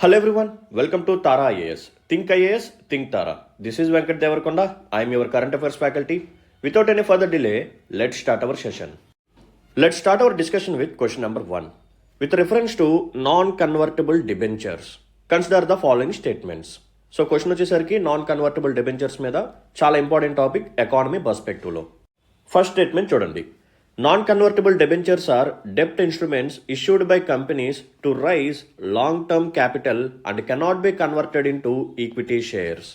Hello everyone, welcome to Tara IAS. Think IAS, think Tara. This is Venkat Devarkonda. I am your current affairs faculty. Without any further delay, let's start our session. Let's start our discussion with question number 1. With reference to non-convertible debentures, consider the following statements. So question వచ్చేసరికి non-convertible debentures మీద చాలా important topic economy పర్స్పెక్టివ్లో. First statement చూడండి. Non-convertible debentures are debt instruments issued by companies to raise long-term capital and cannot be converted into equity shares.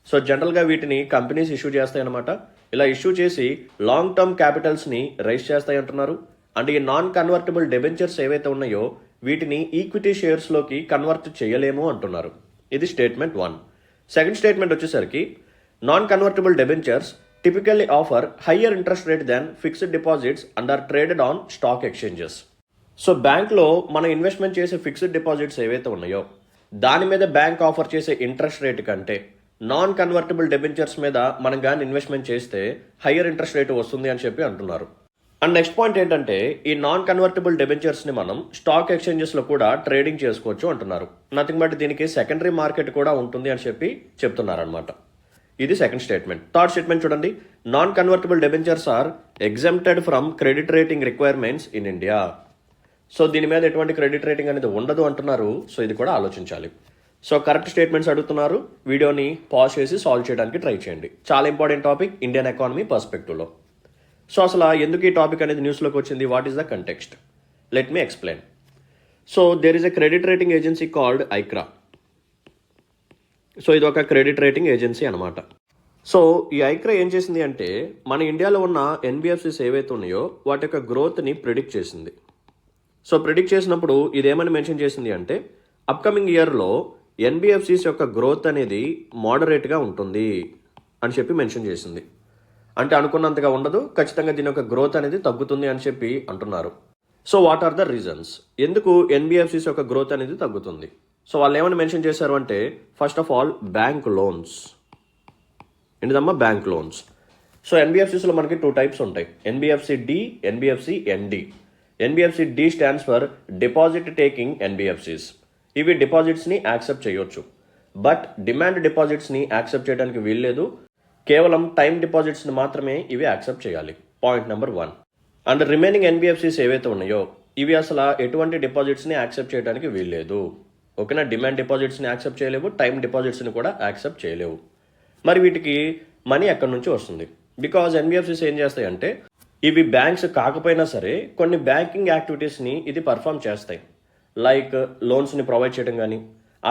So జనరల్గా వీటిని companies issue చేస్తాయి అన్నమాట. ఇలా ఇష్యూ చేసి లాంగ్ టర్మ్ క్యాపిటల్స్ని రైజ్ చేస్తాయి అంటున్నారు. అండ్ ఈ నాన్ కన్వర్టబుల్ డెబెంచర్స్ ఏవైతే ఉన్నాయో వీటిని ఈక్విటీ షేర్స్లోకి కన్వర్ట్ చేయలేము అంటున్నారు. ఇది స్టేట్మెంట్ 1. సెకండ్ స్టేట్మెంట్ వచ్చేసరికి non convertible debentures typically offer higher interest rate than fixed deposits and are traded on stock exchanges. So బ్యాంక్లో మనం ఇన్వెస్ట్మెంట్ చేసే ఫిక్స్డ్ డిపాజిట్స్ ఏవైతే ఉన్నాయో దాని మీద బ్యాంక్ ఆఫర్ చేసే ఇంట్రెస్ట్ రేట్ కంటే నాన్ కన్వర్టబుల్ డెబెంచర్స్ మీద మనం కానీ ఇన్వెస్ట్మెంట్ చేస్తే హయ్యర్ ఇంట్రెస్ట్ రేట్ వస్తుంది అని చెప్పి అంటున్నారు. అండ్ నెక్స్ట్ పాయింట్ ఏంటంటే ఈ నాన్ కన్వర్టబుల్ డెబెంచర్స్ని మనం స్టాక్ ఎక్స్చేంజెస్లో కూడా ట్రేడింగ్ చేసుకోవచ్చు అంటున్నారు. నథింగ్ బట్ దీనికి సెకండరీ మార్కెట్ కూడా ఉంటుంది అని చెప్పి చెప్తున్నారు అనమాట. ఇది సెకండ్ స్టేట్మెంట్. థర్డ్ స్టేట్మెంట్ చూడండి. Non convertible debentures are exempted from credit rating requirements in India. So దీని మీద ఎటువంటి క్రెడిట్ రేటింగ్ అనేది ఉండదు అంటున్నారు. సో ఇది కూడా ఆలోచించాలి. సో కరెక్ట్ స్టేట్మెంట్స్ అడుగుతున్నారు. వీడియోని పాజ్ చేసి సాల్వ్ చేయడానికి ట్రై చేయండి. చాలా ఇంపార్టెంట్ టాపిక్ ఇండియన్ ఎకానమీ పర్స్పెక్టివ్లో. సో అసలు ఎందుకు ఈ టాపిక్ అనేది న్యూస్లోకి వచ్చింది, what is the context, let me explain. So there is a credit rating agency called ICRA. So ఇది ఒక క్రెడిట్ రేటింగ్ ఏజెన్సీ అనమాట. సో ఈ ఐక్రా ఏం చేసింది అంటే మన ఇండియాలో ఉన్న ఎన్బిఎఫ్సిస్ ఏవైతే ఉన్నాయో వాటి యొక్క గ్రోత్ని ప్రిడిక్ట్ చేసింది. సో ప్రిడిక్ట్ చేసినప్పుడు ఇదేమని మెన్షన్ చేసింది అంటే అప్కమింగ్ ఇయర్లో ఎన్బిఎఫ్సిస్ యొక్క గ్రోత్ అనేది మోడరేట్గా ఉంటుంది అని చెప్పి మెన్షన్ చేసింది. అంటే అనుకున్నంతగా ఉండదు, ఖచ్చితంగా దీని యొక్క గ్రోత్ అనేది తగ్గుతుంది అని చెప్పి అంటున్నారు. So what are the reasons, ఎందుకు ఎన్బిఎఫ్సిస్ యొక్క గ్రోత్ అనేది తగ్గుతుంది? సో వాళ్ళు ఏమని మెన్షన్ చేశారు అంటే first of all bank loans. ఏంటిదమ్మా? Bank loans. సో ఎన్బిఎఫ్సిస్లో మనకి 2 టైప్స్ ఉంటాయి, NBFC D, NBFC ND. NBFC D stands for deposit taking NBFCs. ఇవి డిపాజిట్స్ని యాక్సెప్ట్ చేయొచ్చు, బట్ డిమాండ్ డిపాజిట్స్ని యాక్సెప్ట్ చేయడానికి వీల్లేదు. కేవలం టైం డిపాజిట్స్ని మాత్రమే ఇవి యాక్సెప్ట్ చేయాలి. Point number 1. And remaining NBFCs ఏవైతే ఉన్నాయో ఇవి అసలు ఎటువంటి డిపాజిట్స్ని యాక్సెప్ట్ చేయడానికి వీల్లేదు. ఓకేనా? డిమాండ్ డిపాజిట్స్ని యాక్సెప్ట్ చేయలేవు, టైం డిపాజిట్స్ని కూడా యాక్సెప్ట్ చేయలేవు. మరి వీటికి మనీ ఎక్కడి నుంచి వస్తుంది? బికాజ్ ఎన్బిఎఫ్సిస్ ఏం చేస్తాయంటే ఇవి బ్యాంక్స్ కాకపోయినా సరే కొన్ని బ్యాంకింగ్ యాక్టివిటీస్ని ఇది పర్ఫామ్ చేస్తాయి. లైక్ లోన్స్ని ప్రొవైడ్ చేయడం కానీ,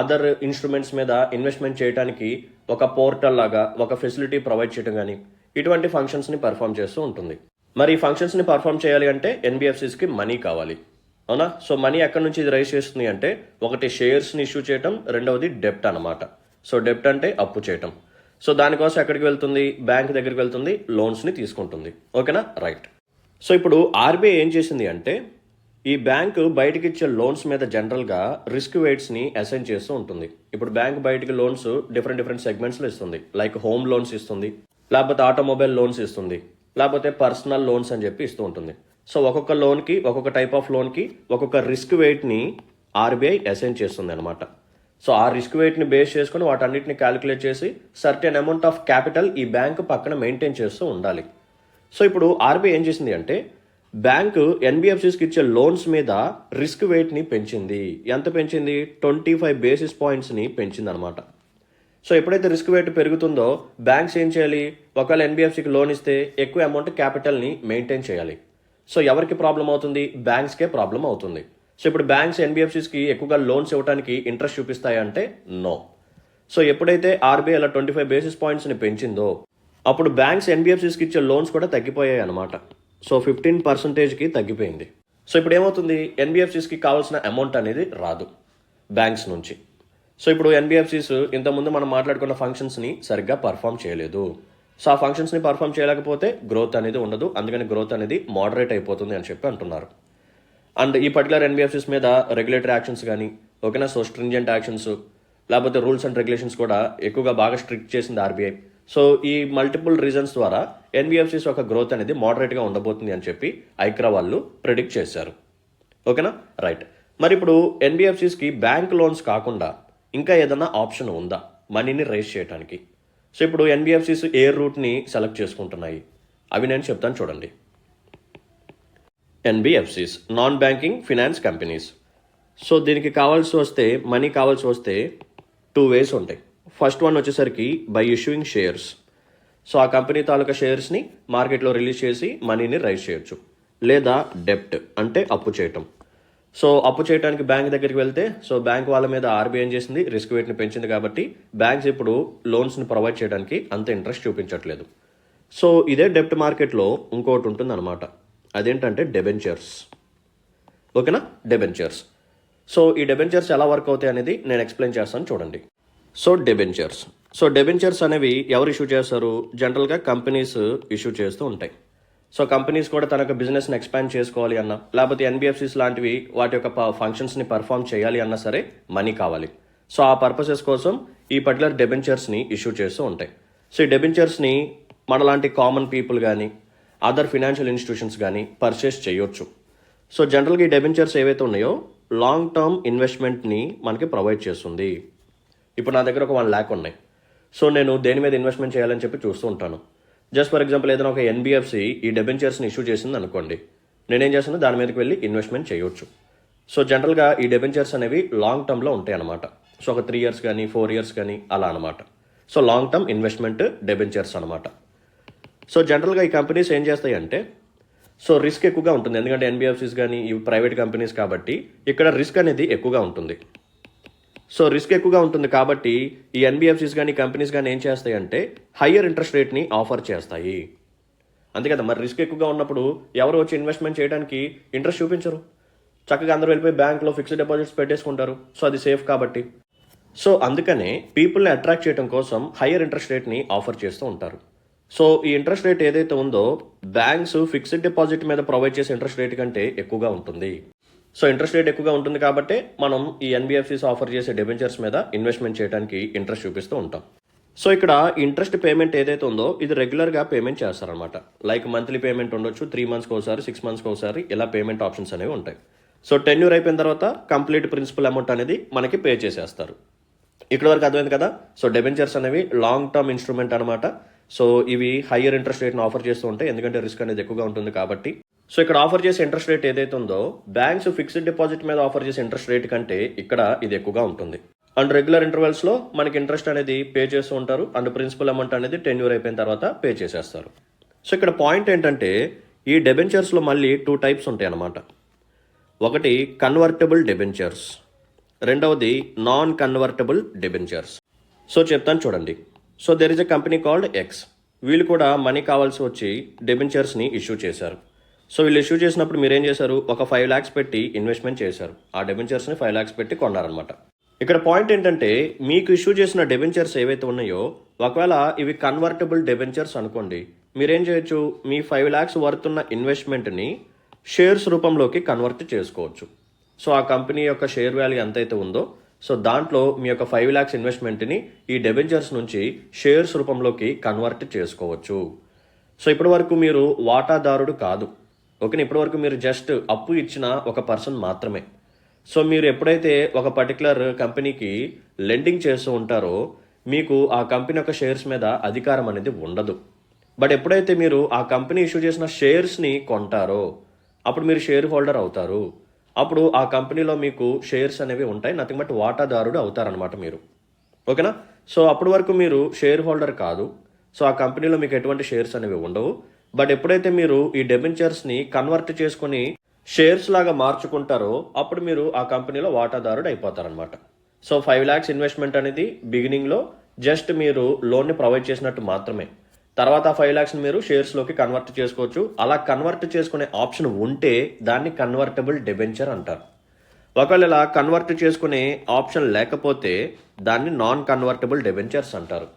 అదర్ ఇన్స్ట్రుమెంట్స్ మీద ఇన్వెస్ట్మెంట్ చేయడానికి ఒక పోర్టల్ లాగా ఒక ఫెసిలిటీ ప్రొవైడ్ చేయడం కానీ, ఇటువంటి ఫంక్షన్స్ని పర్ఫామ్ చేస్తూ ఉంటుంది. మరి ఈ ఫంక్షన్స్ని పర్ఫామ్ చేయాలి అంటే ఎన్బిఎఫ్సిస్కి మనీ కావాలి, అవునా? సో మనీ ఎక్కడి నుంచి ఇది రైజ్ చేస్తుంది అంటే ఒకటి షేర్స్ని ఇష్యూ చేయటం, రెండవది డెప్ట్ అనమాట. సో డెప్ట్ అంటే అప్పు చేయటం. సో దానికోసం ఎక్కడికి వెళ్తుంది? బ్యాంక్ దగ్గరికి వెళ్తుంది, లోన్స్ని తీసుకుంటుంది. ఓకేనా? రైట్. సో ఇప్పుడు ఆర్బీఐ ఏం చేసింది అంటే ఈ బ్యాంకు బయటకి ఇచ్చే లోన్స్ మీద జనరల్గా రిస్క్ వెయిట్స్ని అసైన్ చేస్తూ ఉంటుంది. ఇప్పుడు బ్యాంక్ బయటికి లోన్స్ డిఫరెంట్ సెగ్మెంట్స్లో ఇస్తుంది. లైక్ హోమ్ లోన్స్ ఇస్తుంది, లేకపోతే ఆటోమొబైల్ లోన్స్ ఇస్తుంది, లేకపోతే పర్సనల్ లోన్స్ అని చెప్పి ఇస్తూ ఉంటుంది. సో ఒక్కొక్క లోన్కి, ఒక్కొక్క టైప్ ఆఫ్ లోన్కి ఒక్కొక్క రిస్క్ వెయిట్ని ఆర్బీఐ అసైన్ చేస్తుంది అనమాట. సో ఆ రిస్క్ వెయిట్ని బేస్ చేసుకుని వాటన్నిటిని క్యాలిక్యులేట్ చేసి సర్టెన్ అమౌంట్ ఆఫ్ క్యాపిటల్ ఈ బ్యాంకు పక్కన మెయింటైన్ చేస్తూ ఉండాలి. సో ఇప్పుడు ఆర్బీఐ ఏం చేసింది అంటే బ్యాంకు ఎన్బిఎఫ్సిస్కి ఇచ్చే లోన్స్ మీద రిస్క్ వెయిట్ని పెంచింది. ఎంత పెంచింది? 25 బేసిస్ పాయింట్స్ని పెంచింది అనమాట. సో ఎప్పుడైతే రిస్క్ వెయిట్ పెరుగుతుందో బ్యాంక్స్ ఏం చేయాలి? ఒకవేళ ఎన్బిఎఫ్సికి లోన్ ఇస్తే ఎక్కువ అమౌంట్ క్యాపిటల్ని మెయింటైన్ చేయాలి. సో ఎవరికి ప్రాబ్లం అవుతుంది? బ్యాంక్స్కే ప్రాబ్లం అవుతుంది. సో ఇప్పుడు బ్యాంక్స్ ఎన్బిఎఫ్సిస్కి ఎక్కువగా లోన్స్ ఇవ్వడానికి ఇంట్రెస్ట్ చూపిస్తాయంటే నో. సో ఎప్పుడైతే ఆర్బీఐ అలా 25 బేసిస్ పాయింట్స్ని పెంచిందో అప్పుడు బ్యాంక్స్ ఎన్బిఎఫ్సిస్కి ఇచ్చే లోన్స్ కూడా తగ్గిపోయాయి అనమాట. సో 15%కి తగ్గిపోయింది. సో ఇప్పుడు ఏమవుతుంది? ఎన్బిఎఫ్సిస్కి కావాల్సిన అమౌంట్ అనేది రాదు బ్యాంక్స్ నుంచి. సో ఇప్పుడు ఎన్బిఎఫ్సిస్ ఇంతకుముందు మనం మాట్లాడుకున్న ఫంక్షన్స్ని సరిగ్గా పర్ఫామ్ చేయలేదు. సో ఆ ఫంక్షన్స్ని పర్ఫామ్ చేయలేకపోతే గ్రోత్ అనేది ఉండదు, అందుకని గ్రోత్ అనేది మోడరేట్ అయిపోతుంది అని చెప్పి అంటున్నారు. అండ్ ఈ పర్టికులర్ ఎన్బిఎఫ్సిస్ మీద రెగ్యులేటరీ యాక్షన్స్ కానీ, ఓకేనా, సో స్ట్రింజెంట్ యాక్షన్స్ లేకపోతే రూల్స్ అండ్ రెగ్యులేషన్స్ కూడా ఎక్కువగా బాగా స్ట్రిక్ట్ చేసింది ఆర్బీఐ. సో ఈ మల్టిపుల్ రీజన్స్ ద్వారా ఎన్బిఎఫ్సిస్ యొక్క గ్రోత్ అనేది మోడరేట్గా ఉండబోతుంది అని చెప్పి ఐక్రా వాళ్ళు ప్రిడిక్ట్ చేశారు. ఓకేనా? రైట్. మరి ఇప్పుడు ఎన్బిఎఫ్సిస్కి బ్యాంక్ లోన్స్ కాకుండా ఇంకా ఏదైనా ఆప్షన్ ఉందా మనీని రైజ్ చేయడానికి? సో ఇప్పుడు ఎన్బిఎఫ్సిస్ ఏ రూట్ని సెలెక్ట్ చేసుకుంటున్నాయి అవి నేను చెప్తాను చూడండి. NBFCs non banking finance companies. So దీనికి కావాల్సి వస్తే మనీ కావాల్సి వస్తే 2 ways ఉంటాయి. ఫస్ట్ వన్ వచ్చేసరికి బై ఇష్యూయింగ్ షేర్స్. సో ఆ కంపెనీ తాలూకా షేర్స్ని మార్కెట్లో రిలీజ్ చేసి మనీని రైజ్ చేయొచ్చు. లేదా డెప్ట్ అంటే అప్పు చేయటం. సో అప్పు చేయడానికి బ్యాంక్ దగ్గరికి వెళ్తే సో బ్యాంక్ వాళ్ళ మీద ఆర్బీఐ ఏం చేసింది, రిస్క్ వెయిట్ని పెంచింది కాబట్టి బ్యాంక్స్ ఇప్పుడు లోన్స్ని ప్రొవైడ్ చేయడానికి అంత ఇంట్రెస్ట్ చూపించట్లేదు. సో ఇదే డెప్ట్ మార్కెట్లో ఇంకోటి ఉంటుంది అనమాట. అదేంటంటే డెబెంచర్స్. ఓకేనా, డెబెంచర్స్. సో ఈ డెబెంచర్స్ ఎలా వర్క్ అవుతాయి అనేది నేను ఎక్స్ప్లెయిన్ చేస్తాను చూడండి. సో డెబెంచర్స్ అనేవి ఎవరు ఇష్యూ చేస్తారు? జనరల్గా కంపెనీస్ ఇష్యూ చేస్తూ ఉంటాయి. సో కంపెనీస్ కూడా తన యొక్క బిజినెస్ని ఎక్స్పాండ్ చేసుకోవాలి అన్నా, లేకపోతే ఎన్బిఎఫ్సిస్ లాంటివి వాటి యొక్క ఫంక్షన్స్ని పర్ఫామ్ చేయాలి అన్నా సరే మనీ కావాలి. సో ఆ పర్పసెస్ కోసం ఈ పర్టికులర్ డెబెంచర్స్ని ఇష్యూ చేస్తూ ఉంటాయి. సో ఈ డెబెంచర్స్ని మనలాంటి కామన్ పీపుల్ కానీ అదర్ ఫినాన్షియల్ ఇన్స్టిట్యూషన్స్ కానీ పర్చేస్ చేయొచ్చు. సో జనరల్గా ఈ డెబెంచర్స్ ఏవైతే ఉన్నాయో లాంగ్ టర్మ్ ఇన్వెస్ట్మెంట్ని మనకి ప్రొవైడ్ చేస్తుంది. ఇప్పుడు నా దగ్గర ఒక 1 lakh ఉన్నాయి. సో నేను దేని మీద ఇన్వెస్ట్మెంట్ చేయాలని చెప్పి చూస్తూ ఉంటాను. జస్ట్ ఫర్ ఎగ్జాంపుల్ ఏదైనా ఒక ఎన్బిఎఫ్సి ఈ డెబెంచర్స్ని ఇష్యూ చేసింది అనుకోండి, నేనేం చేస్తాను, దాని మీదకి వెళ్ళి ఇన్వెస్ట్మెంట్ చేయొచ్చు. సో జనరల్గా ఈ డెబెంచర్స్ అనేవి లాంగ్ టర్మ్లో ఉంటాయి అనమాట. సో ఒక 3 years కానీ 4 years కానీ అలా అనమాట. So long term investment debentures అనమాట. సో జనరల్గా ఈ కంపెనీస్ ఏం చేస్తాయి అంటే సో రిస్క్ ఎక్కువగా ఉంటుంది. ఎందుకంటే ఎన్బిఎఫ్సిస్ కానీ ఇవి ప్రైవేట్ కంపెనీస్ కాబట్టి ఇక్కడ రిస్క్ అనేది ఎక్కువగా ఉంటుంది. సో రిస్క్ ఎక్కువగా ఉంటుంది కాబట్టి ఈ ఎన్బిఎఫ్సిస్ కానీ కంపెనీస్ కానీ ఏం చేస్తాయి అంటే హయ్యర్ ఇంట్రెస్ట్ రేట్ని ఆఫర్ చేస్తాయి. అంతే కదా, మరి రిస్క్ ఎక్కువగా ఉన్నప్పుడు ఎవరు వచ్చి ఇన్వెస్ట్మెంట్ చేయడానికి ఇంట్రెస్ట్ చూపించరు. చక్కగా అందరూ వెళ్ళిపోయి బ్యాంక్లో ఫిక్స్డ్ డిపాజిట్స్ పెట్టేసుకుంటారు. సో అది సేఫ్ కాబట్టి. సో అందుకనే పీపుల్ని అట్రాక్ట్ చేయడం కోసం హయ్యర్ ఇంట్రెస్ట్ రేట్ని ఆఫర్ చేస్తూ ఉంటారు. సో ఈ ఇంట్రెస్ట్ రేట్ ఏదైతే ఉందో బ్యాంక్స్ ఫిక్స్డ్ డిపాజిట్ మీద ప్రొవైడ్ చేసే ఇంట్రెస్ట్ రేట్ కంటే ఎక్కువగా ఉంటుంది. సో ఇంట్రెస్ట్ రేట్ ఎక్కువగా ఉంటుంది కాబట్టి మనం ఈ ఎన్బిఎఫ్సిస్ ఆఫర్ చేసే డెబెంచర్స్ మీద ఇన్వెస్ట్మెంట్ చేయడానికి ఇంట్రెస్ట్ చూపిస్తూ ఉంటాం. సో ఇక్కడ ఇంట్రెస్ట్ పేమెంట్ ఏదైతే ఉందో ఇది రెగ్యులర్గా పేమెంట్ చేస్తారనమాట. లైక్ మంత్లీ పేమెంట్ ఉండొచ్చు, 3 monthsకి ఒకసారి, 6 monthsకి ఒకసారి, ఇలా పేమెంట్ ఆప్షన్స్ అనేవి ఉంటాయి. సో టెన్యూర్ అయిపోయిన తర్వాత కంప్లీట్ ప్రిన్సిపల్ అమౌంట్ అనేది మనకి పే చేసేస్తారు. ఇక్కడ వరకు అర్థమైంది కదా. సో డెబెంచర్స్ అనేవి లాంగ్ టర్మ్ ఇన్స్ట్రుమెంట్ అనమాట. సో ఇవి హయ్యర్ ఇంట్రెస్ట్ రేట్ని ఆఫర్ చేస్తూ ఉంటాయి ఎందుకంటే రిస్క్ అనేది ఎక్కువగా ఉంటుంది కాబట్టి. సో ఇక్కడ ఆఫర్ చేసే ఇంట్రెస్ట్ రేట్ ఏదైతే ఉందో బ్యాంక్స్ ఫిక్స్డ్ డిపాజిట్ మీద ఆఫర్ చేసే ఇంట్రెస్ట్ రేట్ కంటే ఇక్కడ ఇది ఎక్కువగా ఉంటుంది. అండ్ రెగ్యులర్ ఇంటర్వెల్స్లో మనకి ఇంట్రెస్ట్ అనేది పే చేస్తూ ఉంటారు. అండ్ ప్రిన్సిపల్ అమౌంట్ అనేది టెన్యూర్ అయిపోయిన తర్వాత పే చేసేస్తారు. సో ఇక్కడ పాయింట్ ఏంటంటే ఈ డెబెంచర్స్లో మళ్ళీ 2 types ఉంటాయి అన్నమాట. ఒకటి కన్వర్టబుల్ డెబెంచర్స్, రెండవది నాన్ కన్వర్టబుల్ డెబెంచర్స్. సో చెప్తాను చూడండి. So there is a company called X. వీళ్ళు కూడా మనీ కావాల్సి వచ్చి డెబెంచర్స్ని ఇష్యూ చేశారు. సో వీళ్ళు ఇష్యూ చేసినప్పుడు మీరు ఏం చేశారు, ఒక 5 lakhs పెట్టి ఇన్వెస్ట్మెంట్ చేశారు. ఆ డెబెంచర్స్ని 5 lakhs పెట్టి కొన్నారనమాట. ఇక్కడ పాయింట్ ఏంటంటే మీకు ఇష్యూ చేసిన డెబెంచర్స్ ఏవైతే ఉన్నాయో ఒకవేళ ఇవి కన్వర్టబుల్ డెబెంచర్స్ అనుకోండి, మీరేం చేయొచ్చు, మీ 5 lakhs వర్త్ ఉన్న ఇన్వెస్ట్మెంట్ని షేర్స్ రూపంలోకి కన్వర్ట్ చేసుకోవచ్చు. సో ఆ కంపెనీ యొక్క షేర్ వాల్యూ ఎంతైతే ఉందో సో దాంట్లో మీ యొక్క 5 lakhs ఇన్వెస్ట్మెంట్ని ఈ డెబెంచర్స్ నుంచి షేర్స్ రూపంలోకి కన్వర్ట్ చేసుకోవచ్చు. సో ఇప్పటి వరకు మీరు వాటాదారుడు కాదు. ఓకే, ఇప్పటి వరకు మీరు జస్ట్ అప్పు ఇచ్చిన ఒక పర్సన్ మాత్రమే. సో మీరు ఎప్పుడైతే ఒక పర్టికులర్ కంపెనీకి లెండింగ్ చేస్తూ ఉంటారో మీకు ఆ కంపెనీ యొక్క షేర్స్ మీద అధికారం అనేది ఉండదు. బట్ ఎప్పుడైతే మీరు ఆ కంపెనీ ఇష్యూ చేసిన షేర్స్ని కొంటారో అప్పుడు మీరు షేర్ హోల్డర్ అవుతారు. అప్పుడు ఆ కంపెనీలో మీకు షేర్స్ అనేవి ఉంటాయి, నథింగ్ బట్ వాటాదారుడు అవుతారనమాట మీరు. ఓకేనా. సో అప్పటి వరకు మీరు షేర్ హోల్డర్ కాదు. సో ఆ కంపెనీలో మీకు ఎటువంటి షేర్స్ అనేవి ఉండవు. బట్ ఎప్పుడైతే మీరు ఈ డెబెంచర్స్ని కన్వర్ట్ చేసుకొని షేర్స్ లాగా మార్చుకుంటారో అప్పుడు మీరు ఆ కంపెనీలో వాటాదారుడు అయిపోతారనమాట. సో 5 lakhs ఇన్వెస్ట్మెంట్ అనేది బిగినింగ్లో జస్ట్ మీరు లోన్ని ప్రొవైడ్ చేసినట్టు మాత్రమే. తర్వాత 5 lakhsని మీరు షేర్స్లోకి కన్వర్ట్ చేసుకోవచ్చు. అలా కన్వర్ట్ చేసుకునే ఆప్షన్ ఉంటే దాన్ని కన్వర్టబుల్ డెబెంచర్ అంటారు. ఒకవేళ ఇలా కన్వర్ట్ చేసుకునే ఆప్షన్ లేకపోతే దాన్ని నాన్ కన్వర్టబుల్ డెబెంచర్స్ అంటారు.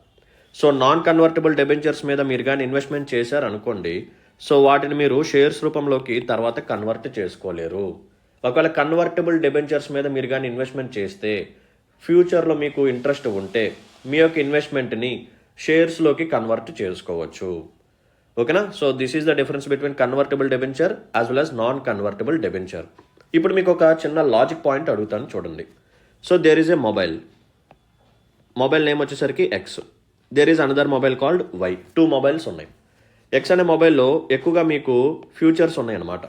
సో నాన్ కన్వర్టబుల్ డెబెంచర్స్ మీద మీరు కానీ ఇన్వెస్ట్మెంట్ చేశారనుకోండి, సో వాటిని మీరు షేర్స్ రూపంలోకి తర్వాత కన్వర్ట్ చేసుకోలేరు. ఒకవేళ కన్వర్టబుల్ డెబెంచర్స్ మీద మీరు కానీ ఇన్వెస్ట్మెంట్ చేస్తే ఫ్యూచర్లో మీకు ఇంట్రెస్ట్ ఉంటే మీ యొక్క ఇన్వెస్ట్మెంట్ని షేర్స్లోకి కన్వర్ట్ చేసుకోవచ్చు. ఓకేనా. So this is the difference between convertible debenture as well as non convertible debenture. ఇప్పుడు మీకు ఒక చిన్న లాజిక్ పాయింట్ అడుగుతాను చూడండి. So there is a mobile name వచ్చేసరికి X, there is another mobile called Y, 2 mobiles ఉన్నాయి. ఎక్స్ అనే మొబైల్లో ఎక్కువగా మీకు ఫ్యూచర్స్ ఉన్నాయన్నమాట.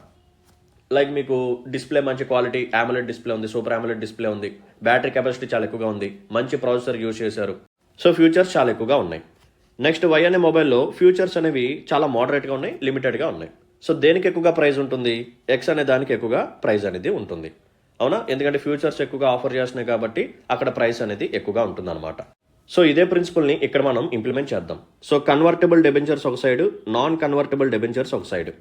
లైక్ మీకు డిస్ప్లే మంచి క్వాలిటీ, AMOLED డిస్ప్లే ఉంది, సూపర్ AMOLED డిస్ప్లే ఉంది, బ్యాటరీ కెపాసిటీ చాలా ఎక్కువగా ఉంది, మంచి ప్రాసెసర్ యూజ్ చేశారు. సో ఫ్యూచర్స్ చాలా ఎక్కువగా ఉన్నాయి. నెక్స్ట్ వై అనే మొబైల్లో ఫ్యూచర్స్ అనేవి చాలా మోడరేట్గా ఉన్నాయి, లిమిటెడ్గా ఉన్నాయి. సో దేనికి ఎక్కువగా ప్రైస్ ఉంటుంది? ఎక్స్ అనే దానికి ఎక్కువగా ప్రైస్ అనేది ఉంటుంది. అవునా? ఎందుకంటే ఫ్యూచర్స్ ఎక్కువగా ఆఫర్ చేస్తున్నాయి కాబట్టి అక్కడ ప్రైస్ అనేది ఎక్కువగా ఉంటుంది అనమాట. సో ఇదే ప్రిన్సిపల్ని ఇక్కడ మనం ఇంప్లిమెంట్ చేద్దాం. సో కన్వర్టబుల్ డెబెంచర్స్ ఒక సైడ్, నాన్ కన్వర్టబుల్ డెబెంచర్స్ ఒక సైడ్.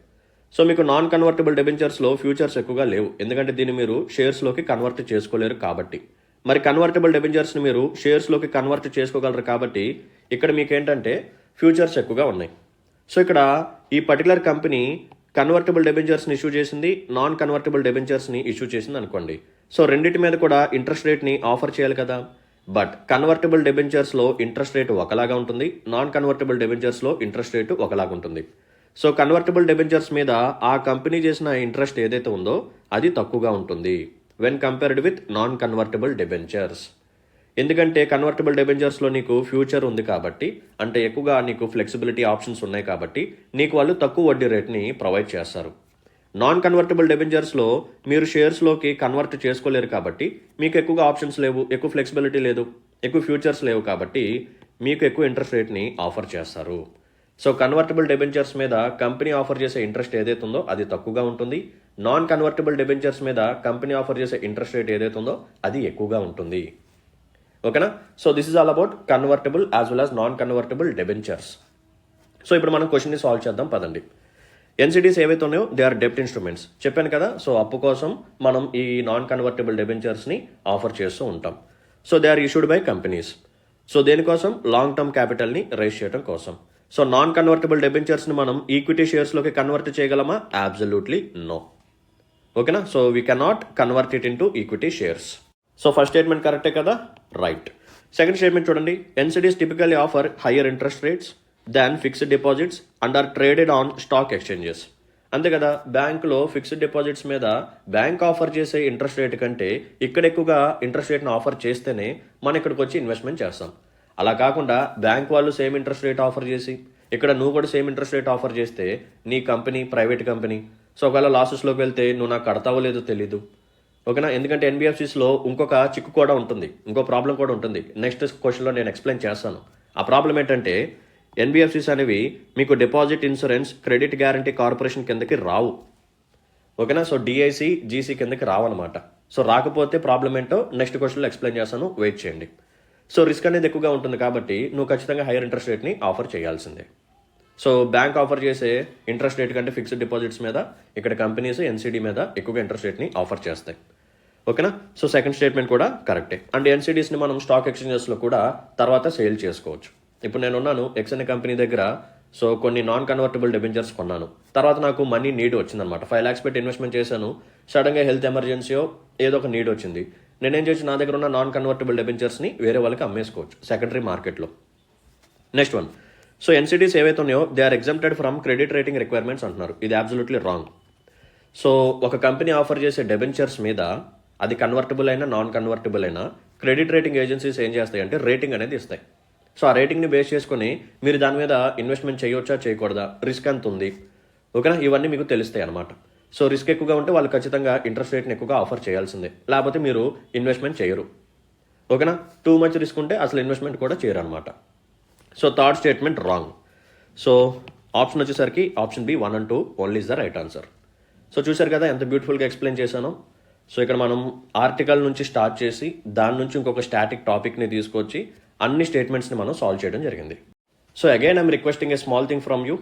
సో మీకు నాన్ కన్వర్టబుల్ డెబెంచర్స్లో ఫ్యూచర్స్ ఎక్కువగా లేవు, ఎందుకంటే దీన్ని మీరు షేర్స్లోకి కన్వర్ట్ చేసుకోలేరు కాబట్టి. మరి కన్వర్టబుల్ డెబెంచర్స్ని మీరు షేర్స్లోకి కన్వర్ట్ చేసుకోగలరు కాబట్టి ఇక్కడ మీకు ఏంటంటే ఫ్యూచర్స్ ఎక్కువగా ఉన్నాయి. సో ఇక్కడ ఈ పర్టికులర్ కంపెనీ కన్వర్టబుల్ డెబెంచర్స్ని ఇష్యూ చేసింది, నాన్ కన్వర్టబుల్ డెబెంచర్స్ని ఇష్యూ చేసింది అనుకోండి. సో రెండింటి మీద కూడా ఇంట్రెస్ట్ రేట్ని ఆఫర్ చేయాలి కదా. బట్ కన్వర్టబుల్ డెబెంచర్స్లో ఇంట్రెస్ట్ రేటు ఒకలాగా ఉంటుంది, నాన్ కన్వర్టబుల్ డెబెంచర్స్లో ఇంట్రెస్ట్ రేటు ఒకలాగా ఉంటుంది. సో కన్వర్టబుల్ డెబెంచర్స్ మీద ఆ కంపెనీ చేసిన ఇంట్రెస్ట్ ఏదైతే ఉందో అది తక్కువగా ఉంటుంది when compared with non convertible debentures. ఎందుకంటే కన్వర్టబుల్ డెబెంచర్స్లో నీకు ఫ్యూచర్ ఉంది కాబట్టి, అంటే ఎక్కువగా నీకు ఫ్లెక్సిబిలిటీ ఆప్షన్స్ ఉన్నాయి కాబట్టి నీకు వాళ్ళు తక్కువ వడ్డీ రేట్ని ప్రొవైడ్ చేస్తారు. నాన్ కన్వర్టబుల్ డెబెంచర్స్లో మీరు షేర్స్లోకి కన్వర్ట్ చేసుకోలేరు కాబట్టి మీకు ఎక్కువగా ఆప్షన్స్ లేవు, ఎక్కువ ఫ్లెక్సిబిలిటీ లేదు, ఎక్కువ ఫ్యూచర్స్ లేవు కాబట్టి మీకు ఎక్కువ ఇంట్రెస్ట్ రేట్ని ఆఫర్ చేస్తారు. సో కన్వర్టబుల్ డెబెంచర్స్ మీద కంపెనీ ఆఫర్ చేసే ఇంట్రెస్ట్ ఏదైతే ఉందో అది తక్కువగా ఉంటుంది, నాన్ కన్వర్టబుల్ డెబెంచర్స్ మీద కంపెనీ ఆఫర్ చేసే ఇంట్రెస్ట్ రేట్ ఏదైతే ఉందో అది ఎక్కువగా ఉంటుంది. ఓకేనా? So this is all about convertible as well as non convertible debentures. So ఇప్పుడు మనం క్వశ్చన్ని సాల్వ్ చేద్దాం పదండి. ఎన్సిడీస్ ఏవైతే ఉన్నాయో దే ఆర్ డెబ్ట్ ఇన్స్ట్రుమెంట్స్, చెప్పాను కదా. సో అప్పు కోసం మనం ఈ నాన్ కన్వర్టబుల్ డెబెంచర్స్ని ఆఫర్ చేస్తూ ఉంటాం. So they are issued by companies. So దేనికోసం? లాంగ్ టర్మ్ క్యాపిటల్ని రైజ్ చేయడం కోసం. సో నాన్ కన్వర్టబుల్ డెబెంచర్స్ని మనం ఈక్విటీ షేర్స్లోకి కన్వర్ట్ చేయగలమా? Absolutely no. ఓకేనా? So we cannot convert it into equity shares. So first statement కరెక్టే కదా? రైట్. సెకండ్ స్టేట్మెంట్ చూడండి. NCDs typically offer higher interest rates than fixed deposits and are traded on stock exchanges. అంతే కదా, బ్యాంకులో fixed deposits మీద bank offer చేసే interest rate కంటే ఇక్కడ ఎక్కువగా ఇంట్రెస్ట్ రేట్ని ఆఫర్ చేస్తేనే మనం ఇక్కడికి వచ్చి ఇన్వెస్ట్మెంట్ చేస్తాం. అలా కాకుండా బ్యాంక్ వాళ్ళు సేమ్ ఇంట్రెస్ట్ రేట్ ఆఫర్ చేసి ఇక్కడ నువ్వు కూడా సేమ్ ఇంట్రెస్ట్ రేట్ ఆఫర్ చేస్తే నీ కంపెనీ ప్రైవేట్ కంపెనీ, సో ఒకవేళ లాసెస్లోకి వెళ్తే నువ్వు నాకు కడతావో లేదో తెలీదు. ఓకేనా? ఎందుకంటే ఎన్బిఎఫ్సిస్లో ఇంకొక చిక్కు కూడా ఉంటుంది, ఇంకో ప్రాబ్లం కూడా ఉంటుంది. నెక్స్ట్ క్వశ్చన్లో నేను ఎక్స్ప్లెయిన్ చేస్తాను. ఆ ప్రాబ్లం ఏంటంటే ఎన్బిఎఫ్సిస్ అనేవి మీకు deposit insurance credit guarantee corporation కిందకి రావు. ఓకేనా? సో డిఐసి జీసీ కిందకి రావన్నమాట. సో రాకపోతే ప్రాబ్లం ఏంటో నెక్స్ట్ క్వశ్చన్లో ఎక్స్ప్లెయిన్ చేస్తాను, వెయిట్ చేయండి. సో రిస్క్ అనేది ఎక్కువగా ఉంటుంది కాబట్టి నువ్వు ఖచ్చితంగా హైయర్ ఇంట్రెస్ట్ రేట్ని ఆఫర్ చేయాల్సిందే. సో బ్యాంక్ ఆఫర్ చేసే ఇంట్రెస్ట్ రేట్ కంటే ఫిక్స్డ్ డిపాజిట్స్ మీద ఇక్కడ కంపెనీస్ ఎన్సిడి మీద ఎక్కువగా ఇంట్రెస్ట్ రేట్ని ఆఫర్ చేస్తాయి. ఓకేనా? సో సెకండ్ స్టేట్మెంట్ కూడా కరెక్టే. అండ్ ఎన్సిడీస్ని మనం స్టాక్ ఎక్స్చేంజెస్లో కూడా తర్వాత సేల్ చేసుకోవచ్చు. ఇప్పుడు నేను ఉన్నాను ఎక్స్ అనే కంపెనీ దగ్గర, సో కొన్ని నాన్ కన్వర్టబుల్ డెబెంచర్స్ కొన్నాను. తర్వాత నాకు మనీ నీడ్ వచ్చిందనమాట. 5 lakhs పెట్టి ఇన్వెస్ట్మెంట్ చేశాను. సడన్గా హెల్త్ ఎమర్జెన్సీయో ఏదో ఒక నీడ్ వచ్చింది. నేనేం చేసి నా దగ్గర ఉన్న నాన్ కన్వర్టబుల్ డెబెంచర్స్ని వేరే వాళ్ళకి అమ్మేసుకోవచ్చు సెకండరీ మార్కెట్లో. Next one. సో ఎన్సిడీస్ ఏవైతే ఉన్నాయో they are exempted from credit rating requirements అంటున్నారు. ఇది అబ్సల్యూట్లీ రాంగ్. సో ఒక కంపెనీ ఆఫర్ చేసే డెబెంచర్స్ మీద అది కన్వర్టబుల్ అయినా నాన్ కన్వర్టబుల్ అయినా క్రెడిట్ రేటింగ్ ఏజెన్సీస్ ఏం చేస్తాయి అంటే రేటింగ్ అనేది ఇస్తాయి. సో ఆ రేటింగ్ని బేస్ చేసుకుని మీరు దాని మీద ఇన్వెస్ట్మెంట్ చేయొచ్చా చేయకూడదా, రిస్క్ ఎంత ఉంది, ఓకేనా, ఇవన్నీ మీకు తెలుస్తాయి అనమాట. సో రిస్క్ ఎక్కువగా ఉంటే వాళ్ళు ఖచ్చితంగా ఇంట్రెస్ట్ రేట్ని ఎక్కువగా ఆఫర్ చేయాల్సిందే, లేకపోతే మీరు ఇన్వెస్ట్మెంట్ చేయరు. ఓకేనా? టూ మచ్ రిస్క్ ఉంటే అసలు ఇన్వెస్ట్మెంట్ కూడా చేయరు అనమాట. So third statement wrong. So option వచ్చేసరికి option B 1 and 2 only is the right answer. So చూసారు కదా ఎంత బ్యూటిఫుల్గా ఎక్స్ప్లెయిన్ చేశాను. సో ఇక్కడ మనం ఆర్టికల్ నుంచి స్టార్ట్ చేసి దాని నుంచి ఇంకొక స్టాటిక్ టాపిక్ని తీసుకొచ్చి అన్ని స్టేట్మెంట్స్ని మనం సాల్వ్ చేయడం జరిగింది. So again I'm requesting a small thing from you.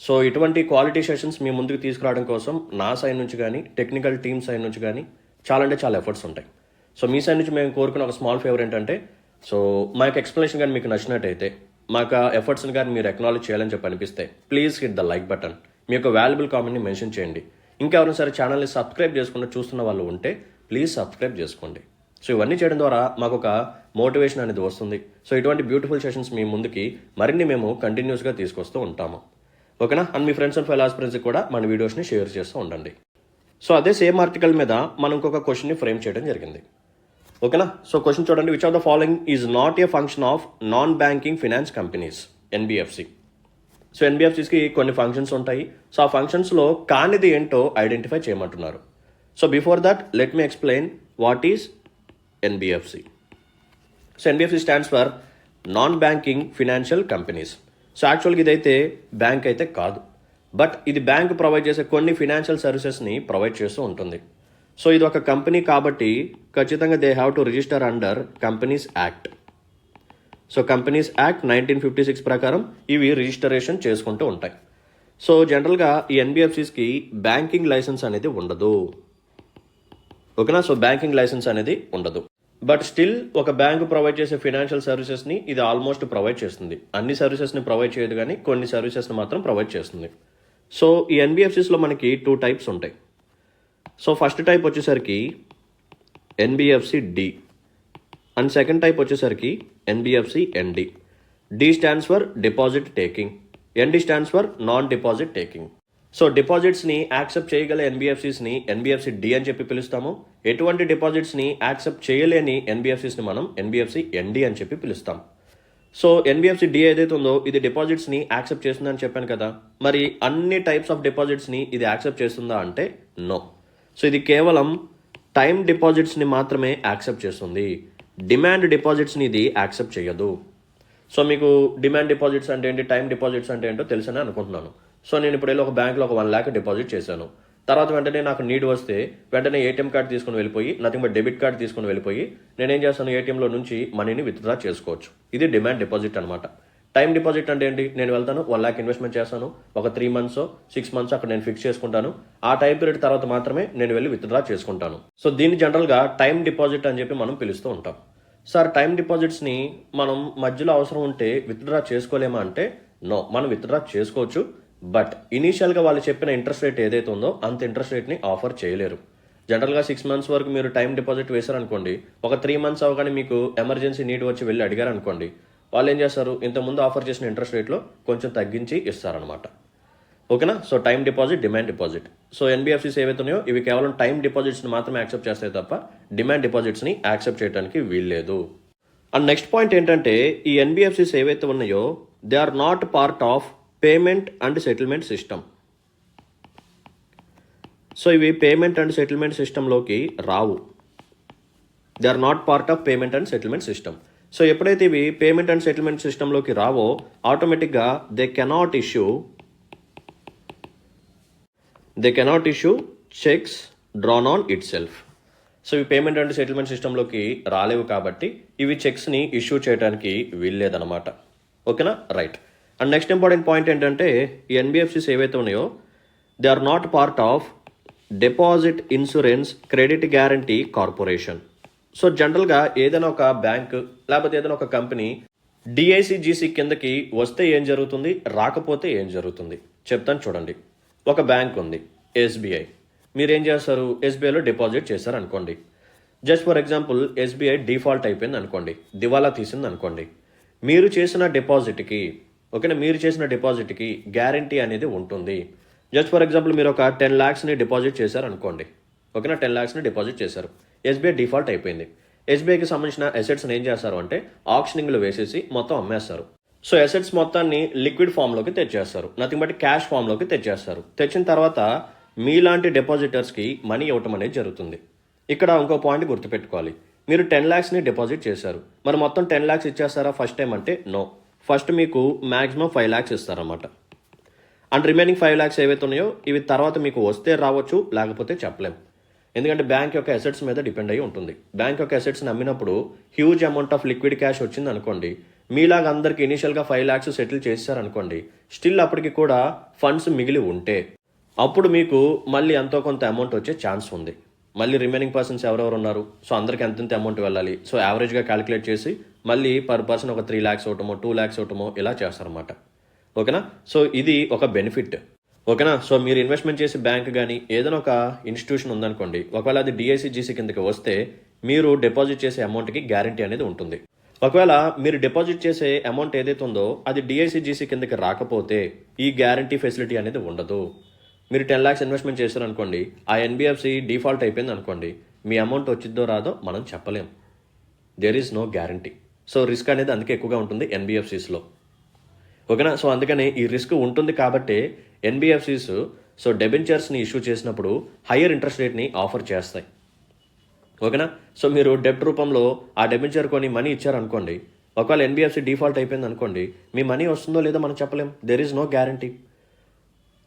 So ఇటువంటి క్వాలిటీ సెషన్స్ మీ ముందుకు తీసుకురావడం కోసం నా సైడ్ నుంచి కానీ టెక్నికల్ టీమ్ సైడ్ నుంచి కానీ చాలా అంటే చాలా ఎఫర్ట్స్ ఉంటాయి. సో మీ సైడ్ నుంచి మేము కోరుకున్న ఒక స్మాల్ ఫేవర్ ఏంటంటే, సో మా యొక్క ఎక్స్ప్లెనేషన్ కానీ మీకు నచ్చినట్టయితే, మా యొక్క ఎఫర్ట్స్ని కానీ మీరు అక్నాలెడ్జ్ చేయాలని చెప్పి అనిపిస్తే please hit the like button, మీ యొక్క వాల్యుబుల్ కామెంట్ని మెన్షన్ చేయండి. ఇంకా ఎవరైనా సరే ఛానల్ని సబ్స్క్రైబ్ చేసుకుంటూ చూస్తున్న వాళ్ళు ఉంటే ప్లీజ్ సబ్స్క్రైబ్ చేసుకోండి. సో ఇవన్నీ చేయడం ద్వారా మాకు ఒక మోటివేషన్ అనేది వస్తుంది. సో ఇటువంటి బ్యూటిఫుల్ సెషన్స్ మీ ముందుకి మరిన్ని మేము కంటిన్యూస్గా తీసుకొస్తూ ఉంటాము. ఓకేనా? అండ్ మీ ఫ్రెండ్స్ అండ్ ఫెలో ఆస్పిరెంట్స్కి కూడా మన వీడియోస్ని షేర్ చేస్తూ ఉండండి. సో అదే సేమ్ ఆర్టికల్ మీద మనం ఇంకొక క్వశ్చన్ని ఫ్రేమ్ చేయడం జరిగింది. ఓకేనా? సో క్వశ్చన్ చూడండి, which of the following is not a function of non banking finance companies NBFC. So ఎన్బిఎఫ్సిస్కి కొన్ని ఫంక్షన్స్ ఉంటాయి. సో ఆ ఫంక్షన్స్లో కానిది ఏంటో ఐడెంటిఫై చేయమంటున్నారు. So before that let me explain what is NBFC. So NBFC stands for non banking financial companies. So యాక్చువల్గా ఇదైతే బ్యాంక్ అయితే కాదు, బట్ ఇది బ్యాంక్ ప్రొవైడ్ చేసే కొన్ని ఫినాన్షియల్ సర్వీసెస్ని ప్రొవైడ్ చేస్తూ ఉంటుంది. సో ఇది ఒక కంపెనీ కాబట్టి ఖచ్చితంగా they have to register under companies act. So companies act 1956 ప్రకారం ఇవి రిజిస్టరేషన్ చేసుకుంటూ ఉంటాయి. సో జనరల్గా ఈ ఎన్బిఎఫ్సిస్కి బ్యాంకింగ్ లైసెన్స్ అనేది ఉండదు. ఓకేనా? సో బ్యాంకింగ్ లైసెన్స్ అనేది ఉండదు, బట్ స్టిల్ ఒక బ్యాంకు ప్రొవైడ్ చేసే ఫినాన్షియల్ సర్వీసెస్ని ఇది ఆల్మోస్ట్ ప్రొవైడ్ చేస్తుంది. అన్ని సర్వీసెస్ని ప్రొవైడ్ చేయదు, కానీ కొన్ని సర్వీసెస్ని మాత్రం ప్రొవైడ్ చేస్తుంది. సో ఈ ఎన్బిఎఫ్సిస్లో మనకి 2 టైప్స్ ఉంటాయి. సో ఫస్ట్ టైప్ వచ్చేసరికి NBFC D and second type వచ్చేసరికి NBFC ND. D stands for deposit taking, ND stands for non deposit taking. So డిపాజిట్స్ని యాక్సెప్ట్ చేయగల ఎన్బిఎఫ్సిస్ని ఎన్బిఎఫ్సి డి అని చెప్పి పిలుస్తాము. ఎటువంటి డిపాజిట్స్ని యాక్సెప్ట్ చేయలేని ఎన్బిఎఫ్సిస్ని మనం ఎన్బిఎఫ్సి ఎన్డి అని చెప్పి పిలుస్తాం. సో ఎన్బిఎఫ్సి డి ఏదైతే ఉందో ఇది డిపాజిట్స్ని యాక్సెప్ట్ చేస్తుందని చెప్పాను కదా, మరి అన్ని టైప్స్ ఆఫ్ డిపాజిట్స్ని ఇది యాక్సెప్ట్ చేస్తుందా అంటే నో. సో ఇది కేవలం టైం డిపాజిట్స్ని మాత్రమే యాక్సెప్ట్ చేస్తుంది. డిమాండ్ డిపాజిట్స్ని ఇది యాక్సెప్ట్ చేయదు. సో మీకు డిమాండ్ డిపాజిట్స్ అంటే ఏంటి, టైం డిపాజిట్స్ అంటే ఏంటో తెలుసని అనుకుంటున్నాను. సో నేను ఇప్పుడు వెళ్ళి ఒక బ్యాంక్లో ఒక 1 lakh డిపాజిట్ చేశాను. తర్వాత వెంటనే నాకు నీడ్ వస్తే వెంటనే ఏటీఎం కార్డ్ తీసుకుని వెళ్ళిపోయి, నథింగ్ బట్ డెబిట్ కార్డ్ తీసుకుని వెళ్ళిపోయి నేనేం చేస్తాను, ఏటీఎంలో నుంచి మనీని విత్డ్రా చేసుకోవచ్చు. ఇది డిమాండ్ డిపాజిట్ అనమాట. టైం డిపాజిట్ అంటే ఏంటి, నేను వెళ్తాను 1 lakh ఇన్వెస్ట్మెంట్ చేస్తాను, ఒక 3 months 6 months అక్కడ నేను ఫిక్స్ చేసుకుంటాను. ఆ టైం పీరియడ్ తర్వాత మాత్రమే నేను వెళ్ళి విత్డ్రా చేసుకుంటాను. సో దీన్ని జనరల్గా టైం డిపాజిట్ అని చెప్పి మనం పిలుస్తూ ఉంటాం. సార్ టైం డిపాజిట్స్ని మనం మధ్యలో అవసరం ఉంటే విత్డ్రా చేసుకోలేమా అంటే నో, మనం విత్డ్రా చేసుకోవచ్చు. బట్ ఇనీషియల్గా వాళ్ళు చెప్పిన ఇంట్రెస్ట్ రేట్ ఏదైతే ఉందో అంత ఇంట్రెస్ట్ రేట్ని ఆఫర్ చేయలేరు. జనరల్గా 6 months వరకు మీరు టైం డిపాజిట్ వేశారనుకోండి, ఒక 3 months అవగానే మీకు ఎమర్జెన్సీ నీడ్ వచ్చి వెళ్ళి అడిగారు అనుకోండి, వాళ్ళు ఏం చేస్తారు, ఇంతకుముందు ఆఫర్ చేసిన ఇంట్రెస్ట్ రేట్లో కొంచెం తగ్గించి ఇస్తారనమాట. ఓకేనా? So time deposit, demand deposit. So NBFCs ఏవైతే ఉన్నాయో ఇవి కేవలం టైం డిపాజిట్స్ని మాత్రమే యాక్సెప్ట్ చేస్తాయి తప్ప డిమాండ్ డిపాజిట్స్ని యాక్సెప్ట్ చేయడానికి వీల్లేదు. అండ్ నెక్స్ట్ పాయింట్ ఏంటంటే ఈ ఎన్బిఎఫ్సిస్ ఏవైతే ఉన్నాయో they are not part of payment and settlement system. So ఇవి పేమెంట్ అండ్ సెటిల్మెంట్ సిస్టంలోకి రావు. They are not part of payment and settlement system. So ఎప్పుడైతే ఇవి పేమెంట్ అండ్ సెటిల్మెంట్ సిస్టంలోకి రావో ఆటోమేటిక్గా they cannot issue cheques drawn on itself. So ఇవి payment and settlement సిస్టంలోకి రాలేవు కాబట్టి ఇవి చెక్స్ని ఇష్యూ చేయడానికి వీల్లేదన్నమాట. ఓకేనా? Right. And next important point ఏంటంటే ఈ ఎన్బిఎఫ్సిస్ ఏవైతే ఉన్నాయో they are not part of deposit insurance credit guarantee corporation. So జనరల్గా ఏదైనా ఒక బ్యాంక్ లేకపోతే ఏదైనా ఒక కంపెనీ డిఐసిజిసి కిందకి వస్తే ఏం జరుగుతుంది, రాకపోతే ఏం జరుగుతుంది చెప్తాను చూడండి. ఒక బ్యాంక్ ఉంది ఎస్బీఐ, మీరేం చేస్తారు, ఎస్బీఐలో డిపాజిట్ చేశారు అనుకోండి. Just for example SBI default అయిపోయింది అనుకోండి, దివాలా తీసింది అనుకోండి. మీరు చేసిన డిపాజిట్కి గ్యారంటీ అనేది ఉంటుంది. జస్ట్ ఫర్ ఎగ్జాంపుల్ మీరు ఒక 10 lakhsని డిపాజిట్ చేశారు అనుకోండి. ఓకేనా? 10 lakhsని డిపాజిట్ చేశారు, ఎస్బీఐ డిఫాల్ట్ అయిపోయింది. ఎస్బీఐకి సంబంధించిన అసెట్స్ని ఏం చేస్తారు అంటే ఆక్షనింగ్లో వేసేసి మొత్తం అమ్మేస్తారు. సో అసెట్స్ మొత్తాన్ని లిక్విడ్ ఫామ్లోకి తెచ్చేస్తారు, నథింగ్ బట్ క్యాష్ ఫామ్లోకి తెచ్చేస్తారు. తెచ్చిన తర్వాత మీలాంటి డిపాజిటర్స్కి మనీ ఇవ్వటం అనేది జరుగుతుంది. ఇక్కడ ఇంకో పాయింట్ గుర్తుపెట్టుకోవాలి, మీరు 10 lakhsని డిపాజిట్ చేశారు, మరి మొత్తం 10 lakhs ఇచ్చేస్తారా ఫస్ట్ టైం అంటే నో. ఫస్ట్ మీకు మ్యాక్సిమం 5 lakhs ఇస్తారన్నమాట. అండ్ రిమైనింగ్ 5 lakhs ఏవైతే ఉన్నాయో ఇవి తర్వాత మీకు వస్తే రావచ్చు, లేకపోతే చెప్పలేం. ఎందుకంటే బ్యాంక్ యొక్క అసెట్స్ మీద డిపెండ్ అయ్యి ఉంటుంది. బ్యాంక్ యొక్క అసెట్స్ని అమ్మినప్పుడు huge amount of liquid cash వచ్చింది అనుకోండి, మీలాగా అందరికి ఇనీషియల్గా 5 lakhs సెటిల్ చేశారనుకోండి, స్టిల్ అప్పటికి కూడా ఫండ్స్ మిగిలి ఉంటే అప్పుడు మీకు మళ్ళీ ఎంతో కొంత అమౌంట్ వచ్చే ఛాన్స్ ఉంది. మళ్ళీ రిమైనింగ్ పర్సన్స్ ఎవరెవరు ఉన్నారు, సో అందరికి ఎంతెంత అమౌంట్ వెళ్ళాలి, సో యావరేజ్గా క్యాలిక్యులేట్ చేసి మళ్ళీ పర్ పర్సన్ ఒక 3 lakhs అవటమో 2 lakhs అవటమో ఇలా చేస్తారన్నమాట. ఓకేనా? సో ఇది ఒక బెనిఫిట్. ఓకేనా? సో మీరు ఇన్వెస్ట్మెంట్ చేసి బ్యాంక్ కానీ ఏదైనా ఒక ఇన్స్టిట్యూషన్ ఉందనుకోండి, ఒకవేళ అది డిఐసిజిసి కిందకి వస్తే మీరు డిపాజిట్ చేసే అమౌంట్కి గ్యారంటీ అనేది ఉంటుంది. ఒకవేళ మీరు డిపాజిట్ చేసే అమౌంట్ ఏదైతే ఉందో అది డిఐసిజిసి కిందకి రాకపోతే ఈ గ్యారంటీ ఫెసిలిటీ అనేది ఉండదు. మీరు 10 lakhs ఇన్వెస్ట్మెంట్ చేశారనుకోండి, ఆ ఎన్బిఎఫ్సి డిఫాల్ట్ అయిపోయింది అనుకోండి, మీ అమౌంట్ వచ్చిద్దో రాదో మనం చెప్పలేం. There is no guarantee. So risk అనేది అందుకే ఎక్కువగా ఉంటుంది ఎన్బిఎఫ్సిస్లో. ఓకేనా? సో అందుకని ఈ రిస్క్ ఉంటుంది కాబట్టి ఎన్బిఎఫ్సిస్ సో డెబెంచర్స్ని ఇష్యూ చేసినప్పుడు హయ్యర్ ఇంట్రెస్ట్ రేట్ని ఆఫర్ చేస్తాయి. ఓకేనా? సో మీరు డెబ్ట్ రూపంలో ఆ డెబెంచర్ కొని మనీ ఇచ్చారనుకోండి, ఒకవేళ ఎన్బిఎఫ్సి డిఫాల్ట్ అయిపోయింది అనుకోండి, మీ మనీ వస్తుందో లేదో మనం చెప్పలేం. There is no guarantee.